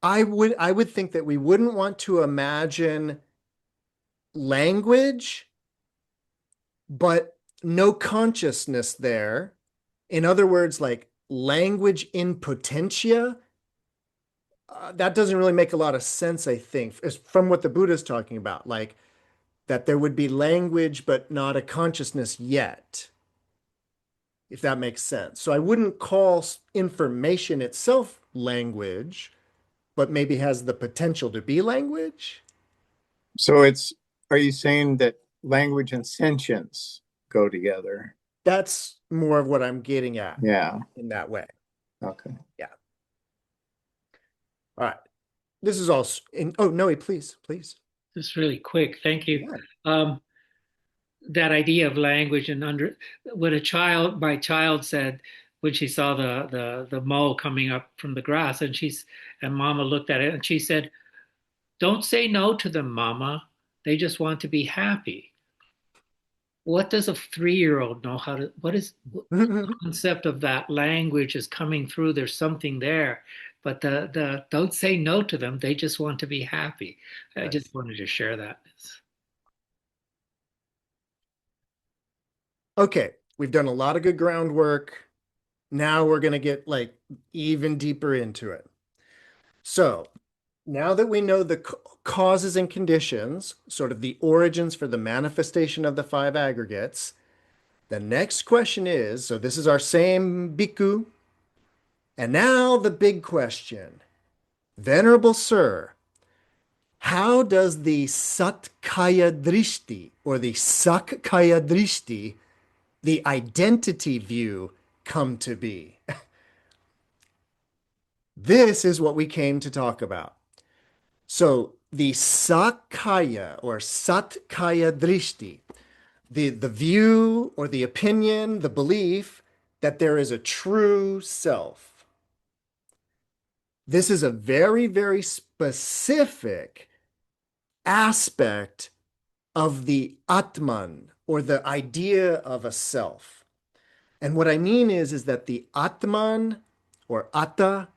I would think that we wouldn't want to imagine language, but no consciousness there. In other words, like language in potentia, that doesn't really make a lot of sense, I think, from what the Buddha's talking about, like that there would be language, but not a consciousness yet, if that makes sense. So I wouldn't call information itself language, but maybe has the potential to be language. So, are you saying that language and sentience go together? That's more of what I'm getting at Yeah. in that way. Okay. Yeah. All right. This is all oh, Noe, please, please. Just really quick, thank you. Yeah. Um, that idea of language and what my child said when she saw the mole coming up from the grass, and Mama looked at it and she said, "Don't say no to them, Mama. They just want to be happy." What does a 3-year-old know how to? What concept of that language is coming through? There's something there, but the don't say no to them. They just want to be happy. I Nice. just wanted to share that. Okay, we've done a lot of good groundwork. Now we're going to get like even deeper into it. So, now that we know the causes and conditions, sort of the origins for the manifestation of the five aggregates, the next question is, so this is our same bhikkhu, and now the big question. Venerable Sir, how does the Satkaya Drishti or the Sakkaya Drishti the identity view come to be? This is what we came to talk about. So the Sakkaya or Satkaya Drishti, the view or the opinion, the belief that there is a true self. This is a very, very specific aspect of the Atman or the idea of a self. And what I mean is that the Atman or Atta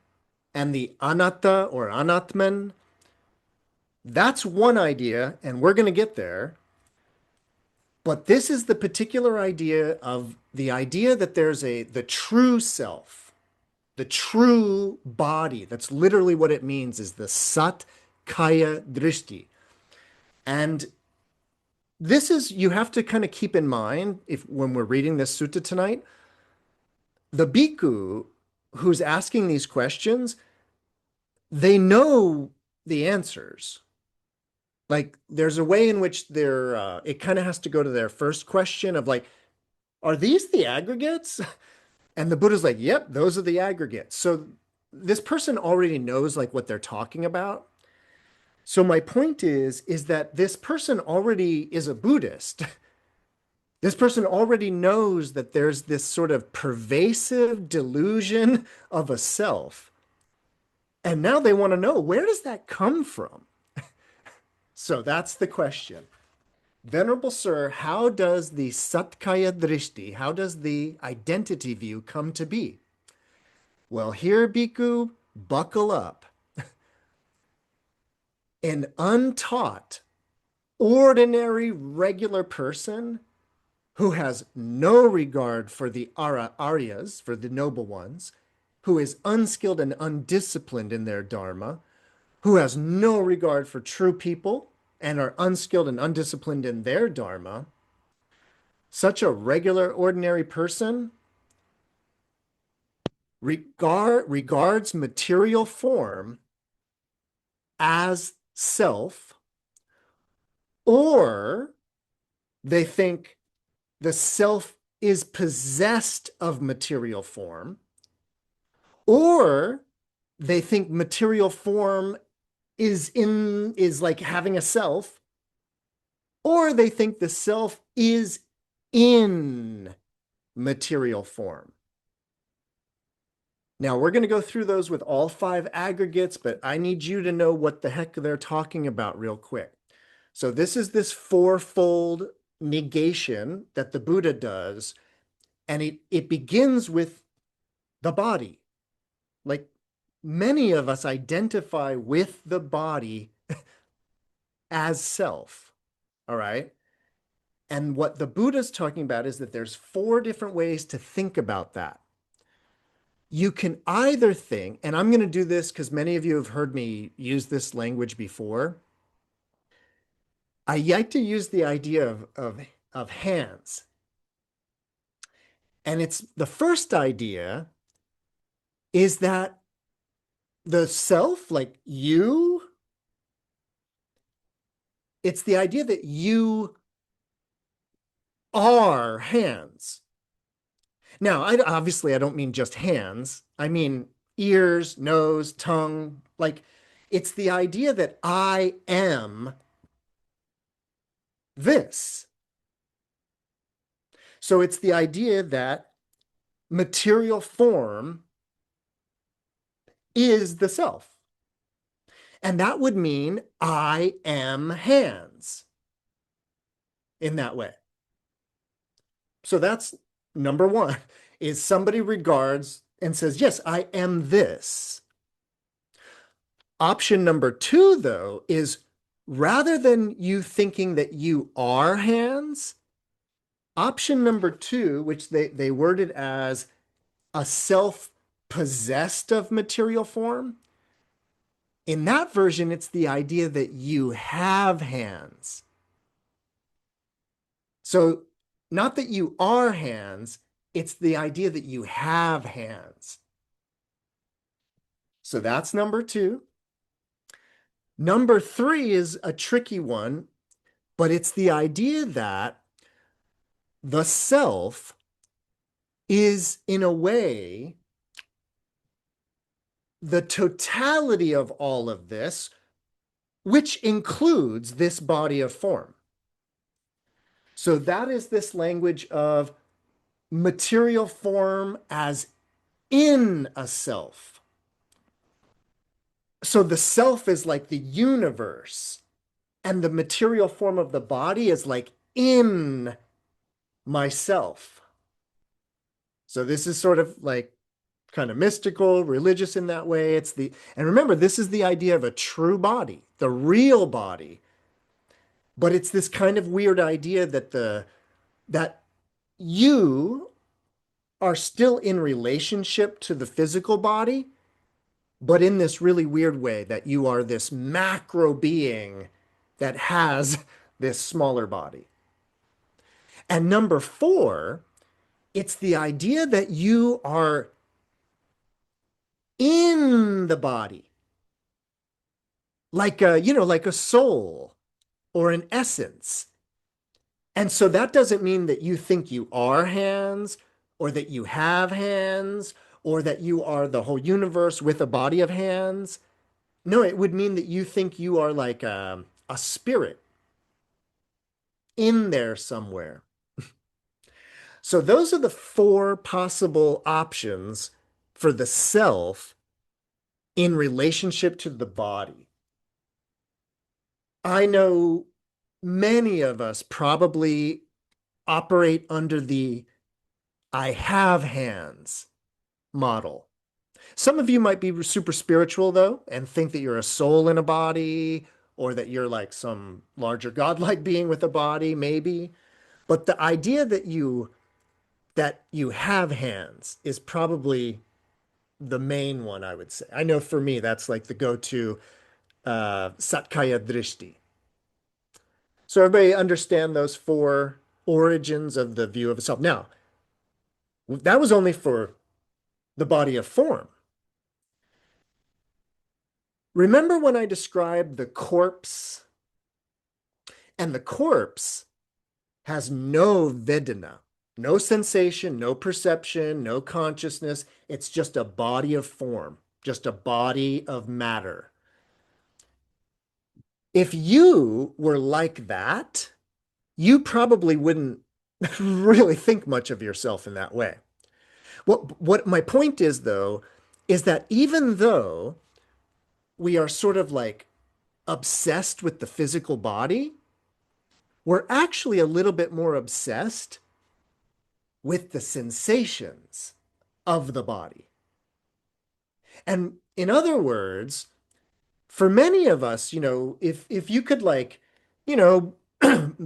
and the Anatta or Anatman, that's one idea, and we're going to get there. But this is the particular idea of the idea that there's the true self, the true body. That's literally what it means, is the Sat Kaya Drishti. And this is, you have to kind of keep in mind, if when we're reading this sutta tonight, the bhikkhu who's asking these questions, they know the answers. Like there's a way in which they're, it kind of has to go to their first question of like, are these the aggregates? And the Buddha's like, yep, those are the aggregates. So this person already knows like what they're talking about. So my point is that this person already is a Buddhist. This person already knows that there's this sort of pervasive delusion of a self. And now they want to know, where does that come from? So that's the question. Venerable Sir, how does the Satkaya Drishti, how does the identity view come to be? Well, here, Bhikkhu, buckle up. An untaught, ordinary, regular person who has no regard for the Aryas, for the noble ones, who is unskilled and undisciplined in their Dharma, who has no regard for true people and are unskilled and undisciplined in their Dharma, such a regular, ordinary person regards material form as self, or they think the self is possessed of material form, or they think material form is like having a self, or they think the self is in material form. Now, we're going to go through those with all 5 aggregates, but I need you to know what the heck they're talking about real quick. So this is this fourfold negation that the Buddha does, and it begins with the body. Like many of us identify with the body as self, all right? And what the Buddha's talking about is that there's 4 different ways to think about that. You can either think, and I'm going to do this because many of you have heard me use this language before. I like to use the idea of hands. And it's the first idea is that the self, like you, it's the idea that you are hands. Now, obviously, I don't mean just hands. I mean ears, nose, tongue. Like, it's the idea that I am this. So it's the idea that material form is the self. And that would mean I am hands in that way. So that's number 1, is somebody regards and says, yes, I am this. Option number 2, though, is rather than you thinking that you are hands, option number 2, which they worded as a self possessed of material form, in that version, it's the idea that you have hands. So not that you are hands, it's the idea that you have hands. So that's number 2. Number 3 is a tricky one, but it's the idea that the self is, in a way, the totality of all of this, which includes this body of form. So that is this language of material form as in a self. So the self is like the universe, and the material form of the body is like in myself. So this is sort of like kind of mystical, religious in that way. And remember, this is the idea of a true body, the real body. But it's this kind of weird idea that you are still in relationship to the physical body, but in this really weird way that you are this macro being that has this smaller body. And number 4, it's the idea that you are in the body, like like a soul or an essence. And so that doesn't mean that you think you are hands, or that you have hands, or that you are the whole universe with a body of hands. No, it would mean that you think you are like a spirit in there somewhere. So those are the 4 possible options for the self in relationship to the body. I know many of us probably operate under the I have hands model. Some of you might be super spiritual, though, and think that you're a soul in a body, or that you're like some larger godlike being with a body, maybe. But the idea that you have hands is probably the main one, I would say. I know for me, that's like the go-to Satkaya Drishti. So everybody understand those 4 origins of the view of self. Now, that was only for the body of form. Remember when I described the corpse? And the corpse has no Vedana, no sensation, no perception, no consciousness. It's just a body of form, just a body of matter. If you were like that, you probably wouldn't really think much of yourself in that way. What my point is, though, is that even though we are sort of like obsessed with the physical body, we're actually a little bit more obsessed with the sensations of the body. And in other words, for many of us, if you could like, you know,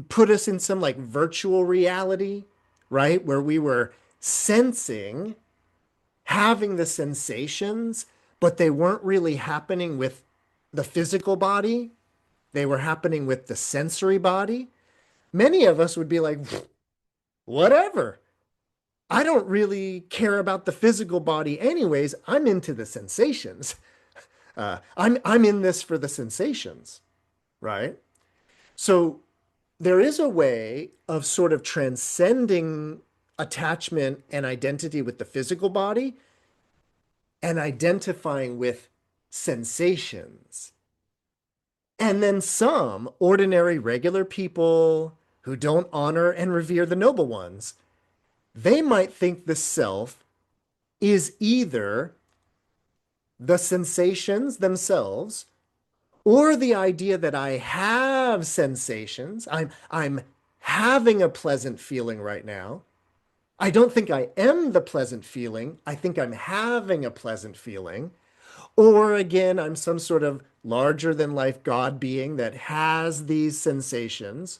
put us in some like virtual reality, right, where we were sensing, having the sensations, but they weren't really happening with the physical body, they were happening with the sensory body, many of us would be like, whatever. I don't really care about the physical body anyways. I'm into the sensations. I'm in this for the sensations, right? So there is a way of sort of transcending attachment and identity with the physical body and identifying with sensations. And then some ordinary, regular people who don't honor and revere the noble ones, they might think the self is either the sensations themselves or the idea that I have sensations. I'm having a pleasant feeling right now. I don't think I am the pleasant feeling. I think I'm having a pleasant feeling. Or again, I'm some sort of larger than life God being that has these sensations.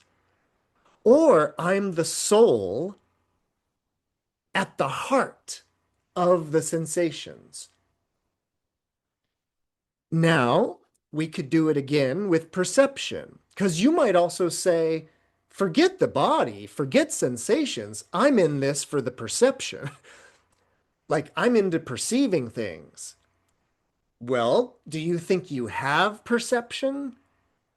Or I'm the soul at the heart of the sensations. Now, we could do it again with perception, because you might also say, forget the body, forget sensations. I'm in this for the perception. Like, I'm into perceiving things. Well, do you think you have perception?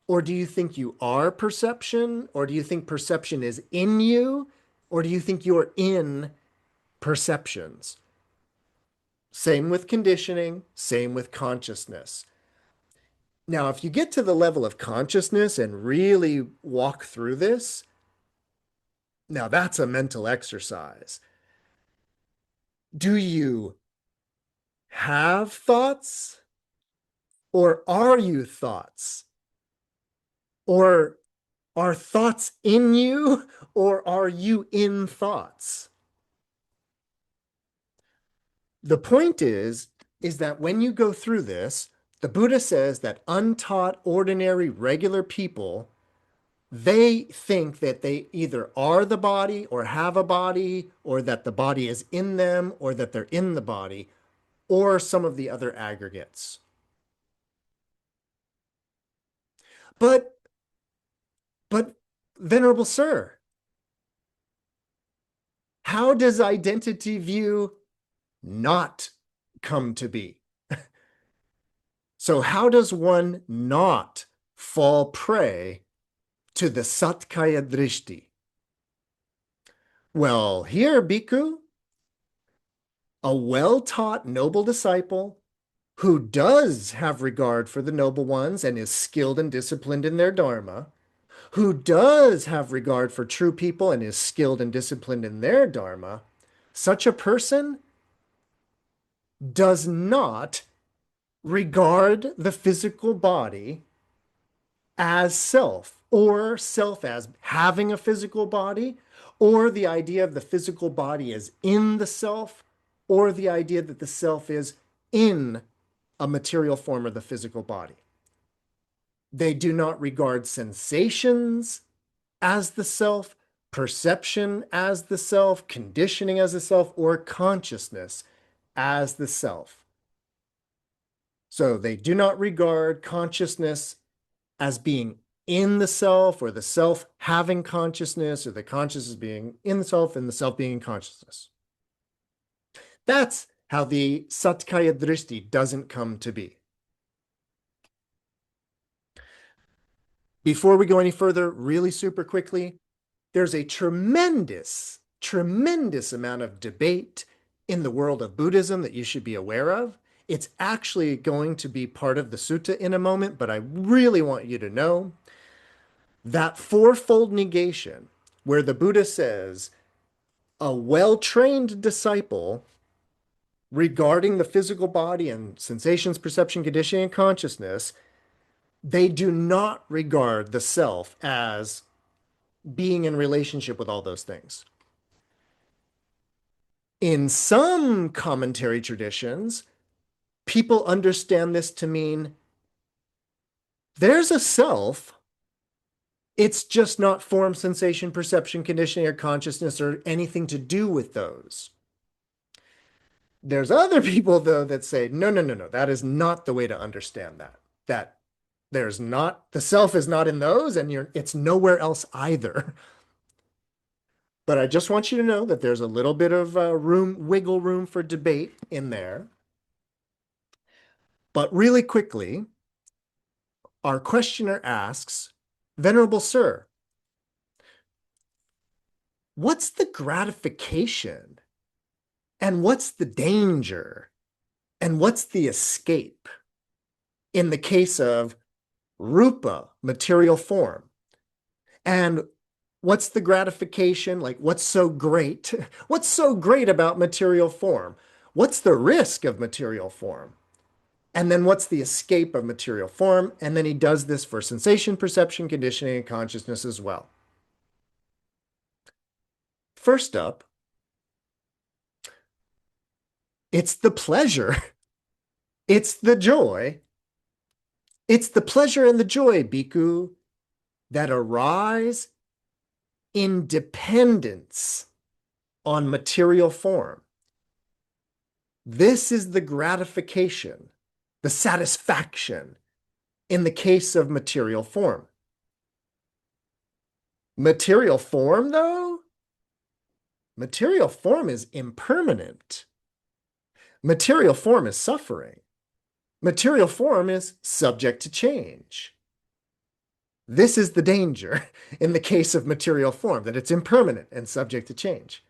Or do you think you are perception? Or do you think perception is in you? Or do you think you're in perceptions? Same with conditioning, same with consciousness. Now, if you get to the level of consciousness and really walk through this, now that's a mental exercise. Do you have thoughts, or are you thoughts? Or are thoughts in you, or are you in thoughts? The point is that when you go through this, the Buddha says that untaught, ordinary, regular people, they think that they either are the body or have a body, or that the body is in them, or that they're in the body, or some of the other aggregates. But, Venerable Sir, how does identity view not come to be? So how does one not fall prey to the Satkaya Drishti? Well, here, Bhikkhu, a well-taught noble disciple who does have regard for the noble ones and is skilled and disciplined in their Dharma, who does have regard for true people and is skilled and disciplined in their Dharma, such a person does not regard the physical body as self, or self as having a physical body, or the idea of the physical body as in the self, or the idea that the self is in a material form of the physical body. They do not regard sensations as the self, perception as the self, conditioning as the self, or consciousness as the self. So they do not regard consciousness as being in the self, or the self having consciousness, or the consciousness being in the self and the self being in consciousness. That's how the Satkaya Drishti doesn't come to be. Before we go any further, really super quickly, there's a tremendous amount of debate in the world of Buddhism that you should be aware of. It's actually going to be part of the sutta in a moment, but I really want you to know that fourfold negation, where the Buddha says a well-trained disciple regarding the physical body and sensations, perception, conditioning, and consciousness, they do not regard the self as being in relationship with all those things. In some commentary traditions, people understand this to mean there's a self, it's just not form, sensation, perception, conditioning, or consciousness, or anything to do with those. There's other people, though, that say, no, that is not the way to understand that. That there's not, the self is not in those, and it's nowhere else either. But I just want you to know that there's a little bit of wiggle room for debate in there. But really quickly, our questioner asks, Venerable Sir, what's the gratification? And what's the danger? And what's the escape in the case of rupa, material form? And what's the gratification? Like, what's so great? What's so great about material form? What's the risk of material form? And then what's the escape of material form? And then he does this for sensation, perception, conditioning, and consciousness as well. First up, it's the pleasure. It's the joy. It's the pleasure and the joy, Bhikkhu, that arise in dependence on material form. This is the gratification, the satisfaction in the case of material form. Material form, though? Material form is impermanent. Material form is suffering. Material form is subject to change. This is the danger in the case of material form, that it's impermanent and subject to change.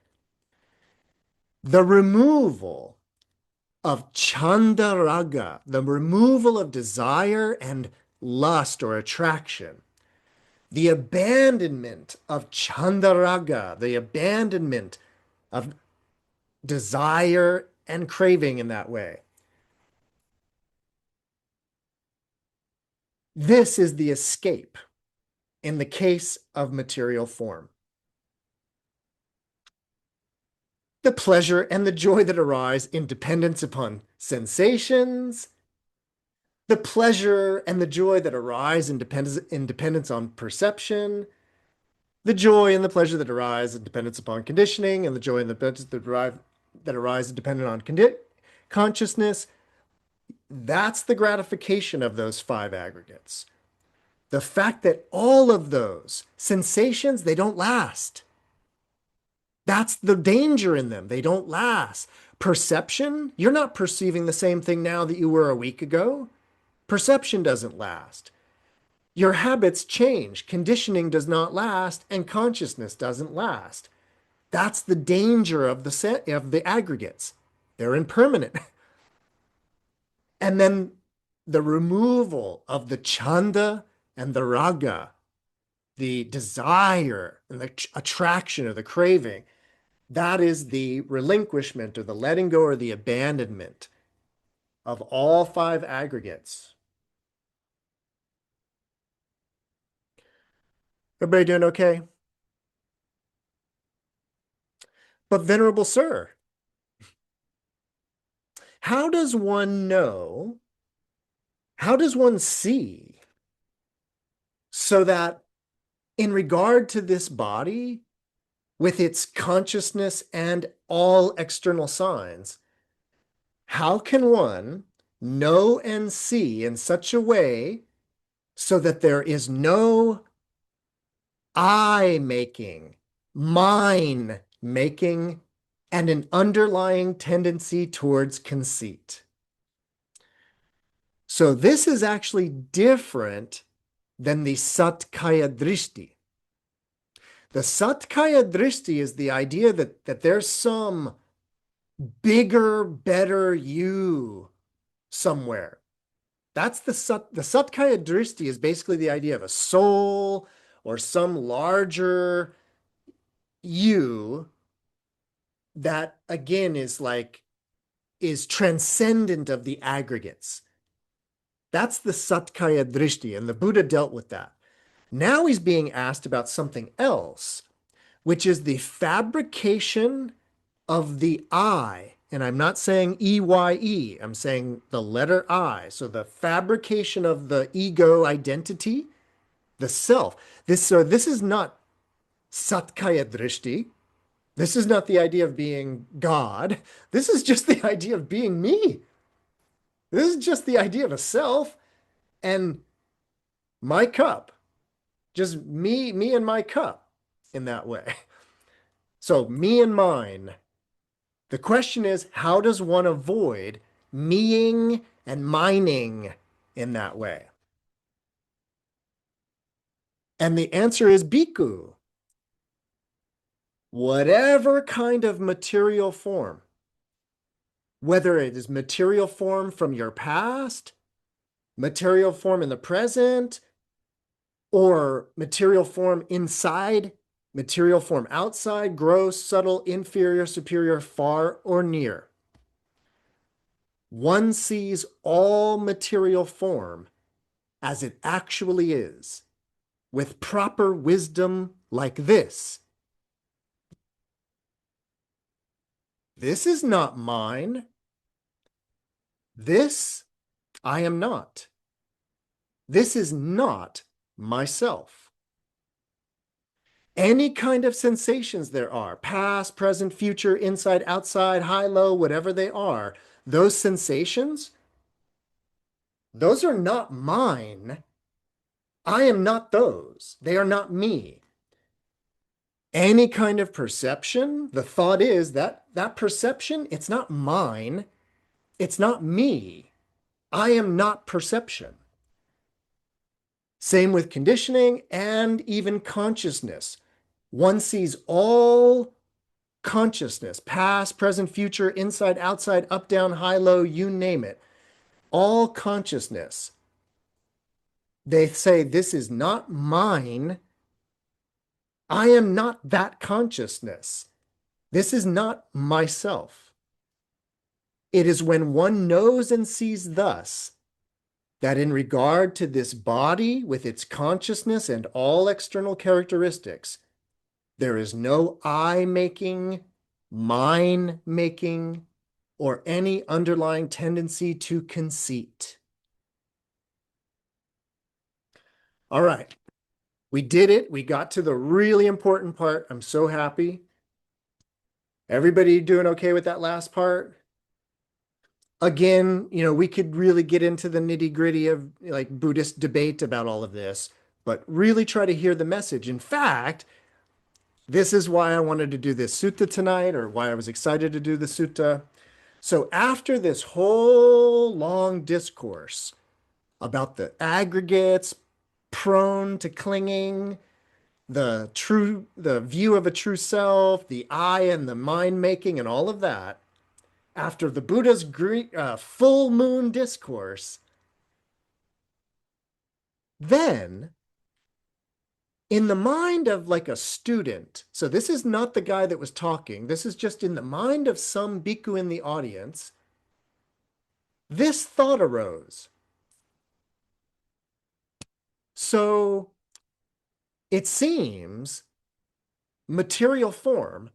The removal of chandaraga, the removal of desire and lust or attraction, the abandonment of chandaraga, the abandonment of desire and craving in that way. This is the escape in the case of material form. The pleasure and the joy that arise in dependence upon sensations, the pleasure and the joy that arise in dependence on perception, the joy and the pleasure that arise in dependence upon conditioning, and the joy and the pleasure that arise dependent on consciousness. That's the gratification of those five aggregates. The fact that all of those sensations, they don't last. That's the danger in them. They don't last. Perception, you're not perceiving the same thing now that you were a week ago. Perception doesn't last. Your habits change. Conditioning does not last, and consciousness doesn't last. That's the danger of the aggregates. They're impermanent. And then the removal of the chanda and the raga, the desire and the attraction or the craving, that is the relinquishment or the letting go or the abandonment of all five aggregates. Everybody doing okay? But Venerable Sir, how does one know? How does one see so that in regard to this body, with its consciousness and all external signs, how can one know and see in such a way so that there is no I making, mine making, and an underlying tendency towards conceit? So this is actually different than the satkaya drishti. The satkaya drishti is the idea that there's some bigger, better you somewhere. That's the satkaya drishti is basically the idea of a soul or some larger you that again is transcendent of the aggregates. That's the satkaya drishti, and the Buddha dealt with that. Now he's being asked about something else, which is the fabrication of the I. And I'm not saying EYE, I'm saying the letter I. So the fabrication of the ego identity, the self. This is not satkaya drishti. This is not the idea of being God. This is just the idea of being me. This is just the idea of a self and my cup. Just me and my cup in that way. So me and mine. The question is, how does one avoid meing and mining in that way? And the answer is bhikkhu. Whatever kind of material form, whether it is material form from your past, material form in the present, or material form inside, material form outside, gross, subtle, inferior, superior, far, or near. One sees all material form as it actually is, with proper wisdom like this. This is not mine. This I am not. This is not myself. Any kind of sensations there are, past, present, future, inside, outside, high, low, whatever they are, those sensations, those are not mine. I am not those. They are not me. Any kind of perception, the thought is that perception, it's not mine. It's not me. I am not perception. Same with conditioning and even consciousness. One sees all consciousness, past, present, future, inside, outside, up, down, high, low, you name it, all consciousness. They say, this is not mine. I am not that consciousness. This is not myself. It is when one knows and sees thus that in regard to this body with its consciousness and all external characteristics, there is no I making, mine making, or any underlying tendency to conceit. All right, we did it. We got to the really important part. I'm so happy. Everybody doing okay with that last part? Again, we could really get into the nitty-gritty of like Buddhist debate about all of this, but really try to hear the message. In fact, this is why I wanted to do this sutta tonight, or why I was excited to do the sutta. So after this whole long discourse about the aggregates prone to clinging, the view of a true self, the I and the mind making and all of that, after the Buddha's full moon discourse, then in the mind of like a student, so this is not the guy that was talking, this is just in the mind of some bhikkhu in the audience, this thought arose. So it seems material form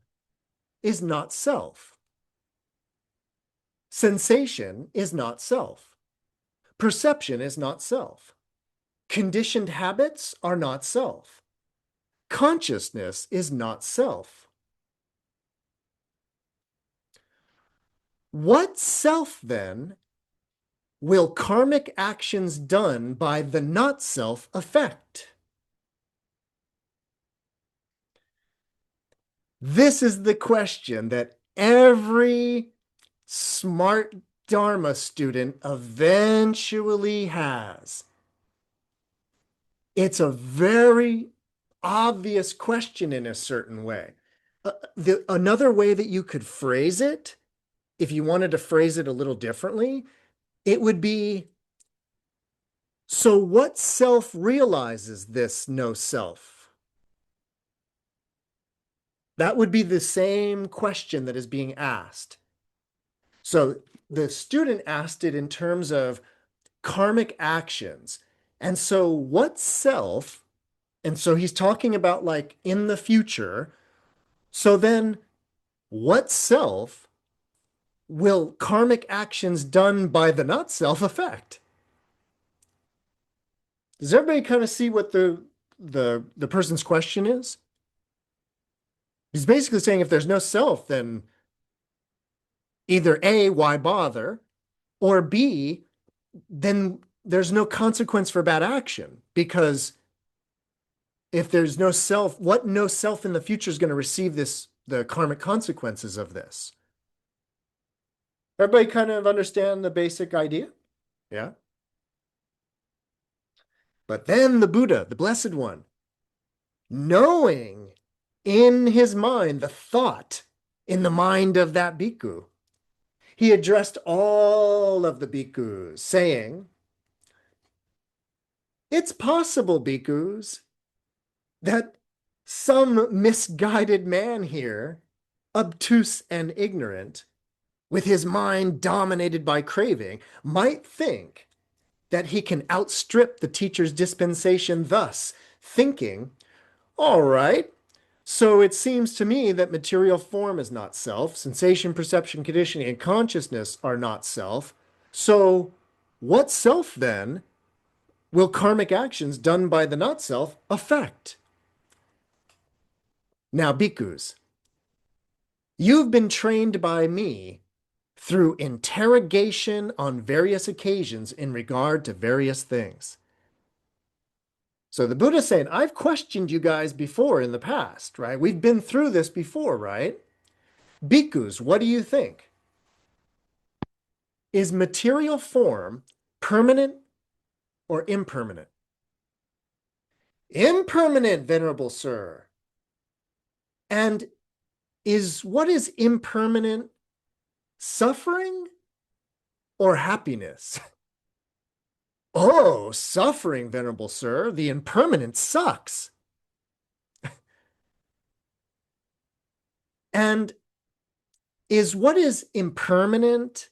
is not self. Sensation is not self. Perception is not self. Conditioned habits are not self. Consciousness is not self. What self, then, will karmic actions done by the not self affect? This is the question that every smart Dharma student eventually has. It's a very obvious question in a certain way. Another way that you could phrase it, if you wanted to phrase it a little differently, it would be, so what self realizes this no self? That would be the same question that is being asked. So the student asked it in terms of karmic actions. And so what self, and so he's talking about like in the future. So then what self will karmic actions done by the not self affect? Does everybody kind of see what the person's question is? He's basically saying if there's no self, then either A, why bother? Or B, then there's no consequence for bad action, because if there's no self, what no self in the future is going to receive the karmic consequences of this? Everybody kind of understand the basic idea? Yeah. But then the Buddha, the Blessed One, knowing in his mind the thought in the mind of that bhikkhu, he addressed all of the bhikkhus, saying, it's possible, bhikkhus, that some misguided man here, obtuse and ignorant, with his mind dominated by craving, might think that he can outstrip the teacher's dispensation, thus thinking, all right, so it seems to me that material form is not self, sensation, perception, conditioning, and consciousness are not self. So what self then will karmic actions done by the not self affect? Now, bhikkhus, you've been trained by me through interrogation on various occasions in regard to various things. So the Buddha's saying, I've questioned you guys before in the past, right? We've been through this before, right? Bhikkhus, what do you think? Is material form permanent or impermanent? Impermanent, Venerable Sir. And what is impermanent suffering or happiness? Oh, suffering, Venerable Sir. The impermanent sucks. And what is impermanent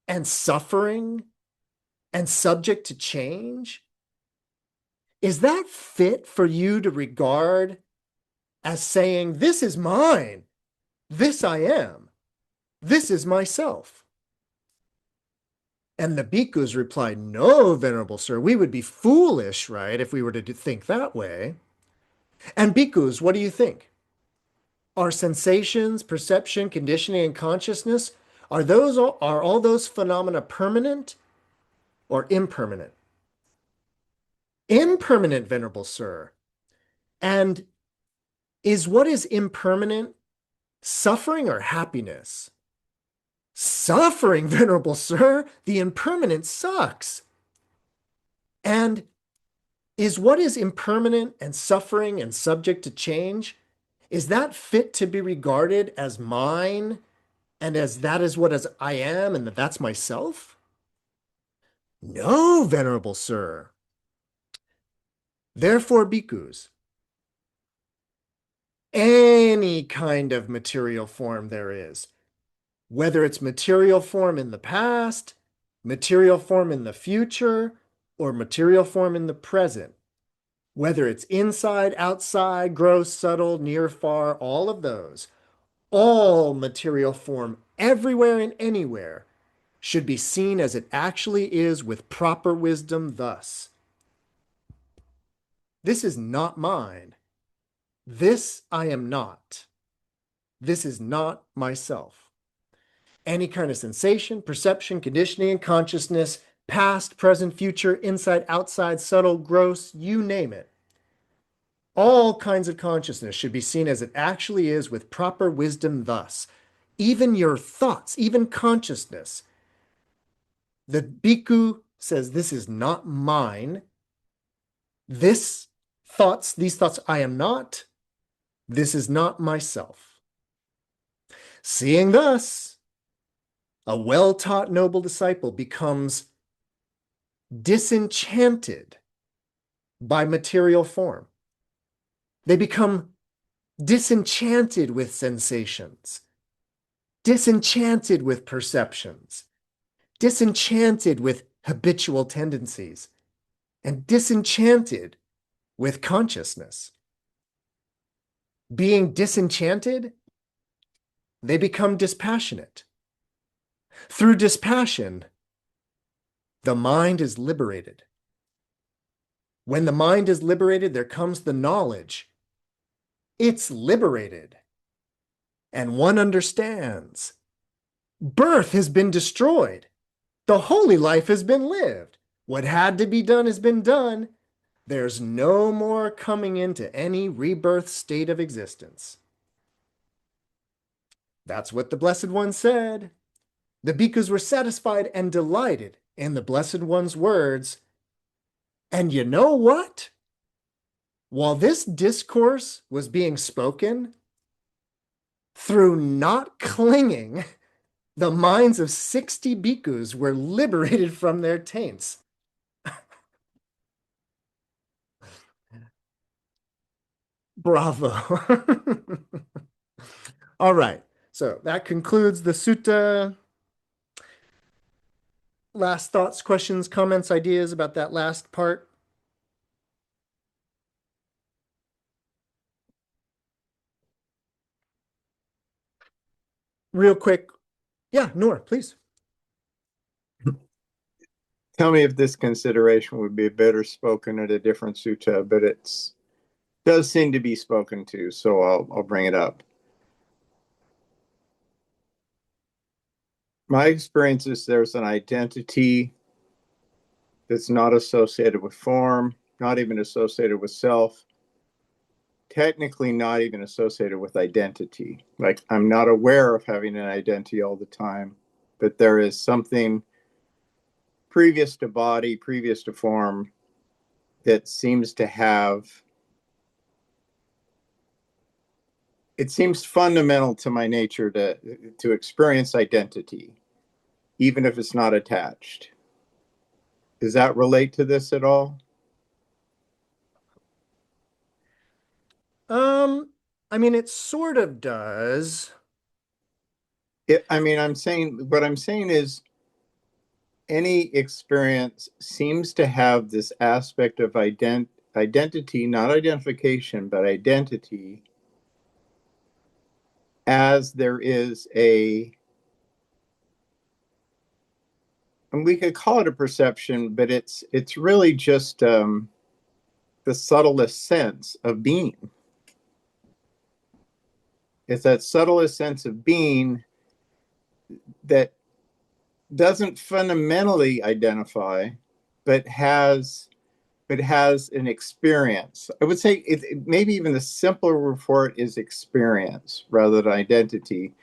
and suffering and subject to change? Is that fit for you to regard as saying, this is mine, this I am, this is myself? And the bhikkhus replied, no, Venerable Sir, we would be foolish, right, if we were to think that way. And bhikkhus, what do you think? Are sensations, perception, conditioning, and consciousness, are all those phenomena permanent or impermanent? Impermanent, Venerable Sir. And what is impermanent suffering or happiness? Suffering, Venerable Sir. The impermanent sucks. And what is impermanent and suffering and subject to change? Is that fit to be regarded as mine and as I am and that's myself? No, Venerable Sir. Therefore, bhikkhus, any kind of material form there is, whether it's material form in the past, material form in the future, or material form in the present, whether it's inside, outside, gross, subtle, near, far, all of those, all material form everywhere and anywhere should be seen as it actually is with proper wisdom thus. This is not mine. This I am not. This is not myself. Any kind of sensation, perception, conditioning, and consciousness, past, present, future, inside, outside, subtle, gross, you name it. All kinds of consciousness should be seen as it actually is with proper wisdom thus. Even your thoughts, even consciousness. The bhikkhu says, this is not mine. These thoughts I am not. This is not myself. Seeing thus, a well-taught noble disciple becomes disenchanted by material form. They become disenchanted with sensations, disenchanted with perceptions, disenchanted with habitual tendencies, and disenchanted with consciousness. Being disenchanted, they become dispassionate. Through dispassion, the mind is liberated. When the mind is liberated, there comes the knowledge. It's liberated. And one understands. Birth has been destroyed. The holy life has been lived. What had to be done has been done. There's no more coming into any rebirth state of existence. That's what the Blessed One said. The bhikkhus were satisfied and delighted in the Blessed One's words. And you know what? While this discourse was being spoken, through not clinging, the minds of 60 bhikkhus were liberated from their taints. Bravo. All right. So that concludes the sutta. Last thoughts, questions, comments, ideas about that last part? Real quick. Yeah, Noor, please. Tell me if this consideration would be better spoken at a different sutta, but does seem to be spoken to, so I'll bring it up. My experience is there's an identity that's not associated with form, not even associated with self, technically not even associated with identity. Like, I'm not aware of having an identity all the time, but there is something previous to body, previous to form, that seems to have, it seems fundamental to my nature to experience identity, even if it's not attached. Does that relate to this at all? I mean, it sort of does. What I'm saying is any experience seems to have this aspect of identity, not identification, but identity, as there is and we could call it a perception, but it's really just the subtlest sense of being. It's that subtlest sense of being that doesn't fundamentally identify, but has an experience. I would say maybe even the simpler word for it is experience rather than identity,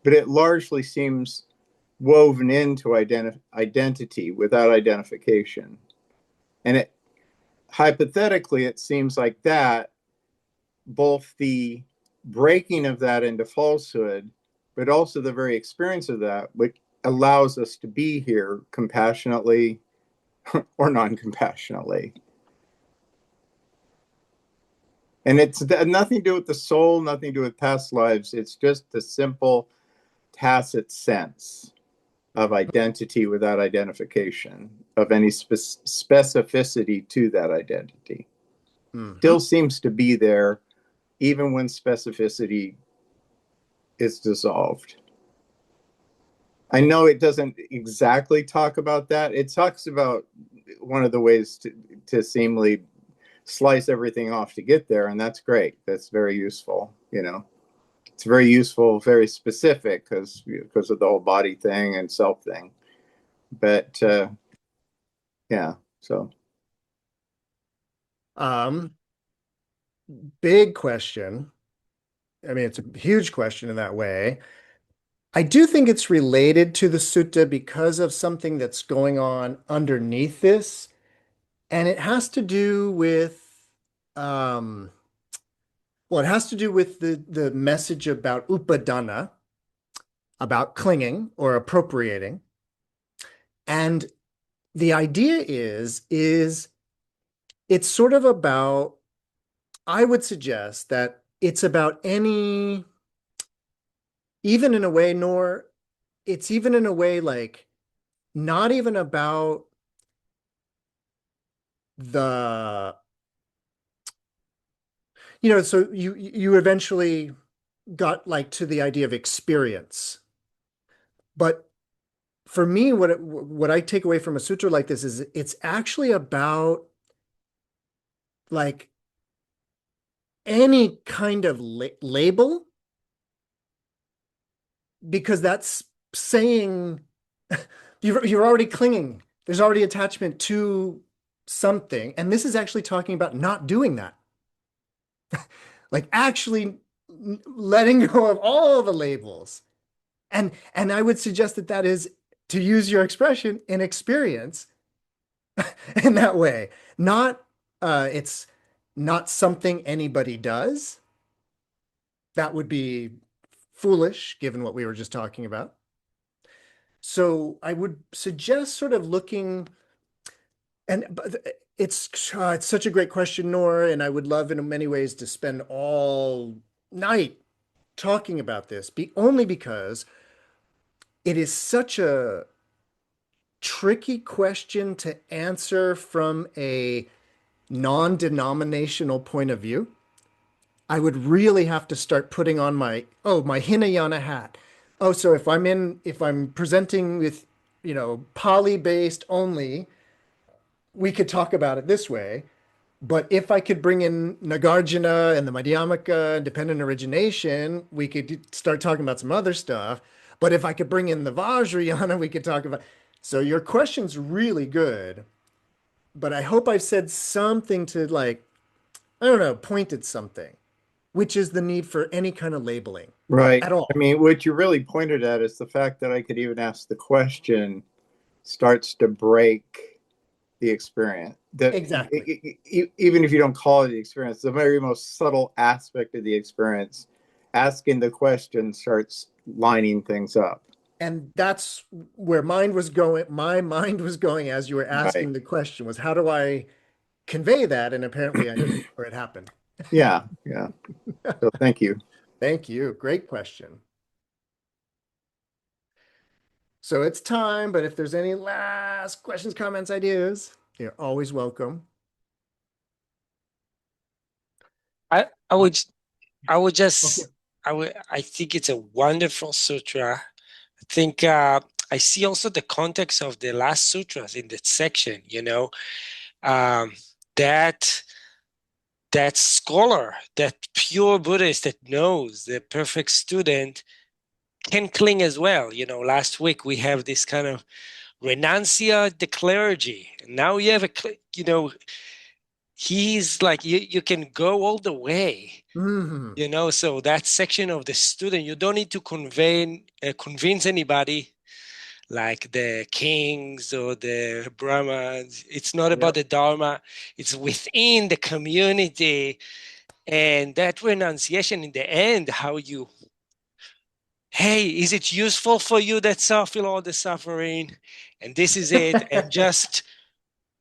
but it largely seems woven into identity without identification. And hypothetically, it seems like that, both the breaking of that into falsehood, but also the very experience of that, which allows us to be here compassionately or non-compassionately. And it's nothing to do with the soul, nothing to do with past lives. It's just the simple tacit sense of identity without identification, of any specificity to that identity. Mm-hmm. Still seems to be there, even when specificity is dissolved. I know it doesn't exactly talk about that. It talks about one of the ways to seemingly slice everything off to get there, and that's great. That's very useful, you know. It's very useful, very specific because of the whole body thing and self thing. But yeah, so big question. I mean, it's a huge question in that way. I do think it's related to the sutta because of something that's going on underneath this, and it has to do with um, well, it has to do with the message about upadana, about clinging or appropriating. And the idea is it's sort of about, I would suggest that it's about any, even in a way, nor it's even in a way like not even about the, so you eventually got like to the idea of experience. But for me, what I take away from a sutra like this is it's actually about like any kind of label, because that's saying you're already clinging. There's already attachment to something. And this is actually talking about not doing that. Like actually letting go of all the labels. And I would suggest that that is, to use your expression, an experience in that way. Not it's not something anybody does. That would be foolish given what we were just talking about. So I would suggest sort of looking, and it's such a great question, Nora, and I would love in many ways to spend all night talking about this, only because it is such a tricky question to answer from a non-denominational point of view. I would really have to start putting on my Hinayana hat. Oh, so if I'm presenting with, Pali based only, we could talk about it this way. But if I could bring in Nagarjuna and the Madhyamaka and dependent origination, we could start talking about some other stuff. But if I could bring in the Vajrayana, we could talk about. So your question's really good, but I hope I've said something to like, I don't know, point at something, which is the need for any kind of labeling right. at all. I mean, what you really pointed at is the fact that I could even ask the question starts to break the experience, that Exactly. even if you don't call it the experience, the very most subtle aspect of the experience, asking the question starts lining things up. And that's where mind was going. My mind was going as you were Right. asking the question was, how do I convey that? And apparently I did, or it happened. Yeah. Yeah. So thank you. Thank you. Great question. So it's time, but if there's any last questions, comments, ideas, you're always welcome. I, I Uh, would I would okay. just I think it's a wonderful sutra. I think I see also the context of the last sutras in that section, um, that that scholar, that pure Buddhist that knows the perfect student can cling as well. Last week we have this kind of renuncia the clergy. And now you have he's like you can go all the way. Mhm. So that section of the student, you don't need to convince anybody like the kings or the Brahmins. It's not about Yep. the Dharma, it's within the community. And that renunciation in the end, hey, is it useful for you that feel all the suffering? And this is it. And just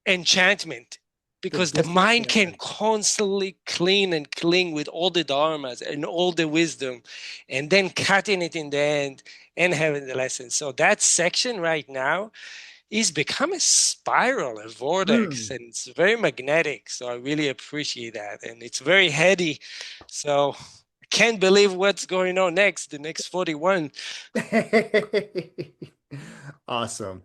enchantment, The because the mind can disenchantment. constantly clean and cling with all the dharmas and all the wisdom, and then cutting it in the end and having the lesson. So that section right now is become a spiral, a vortex, Mm. and it's very magnetic. So I really appreciate that, and it's very heady. So I can't believe what's going on next, the next 41. Awesome.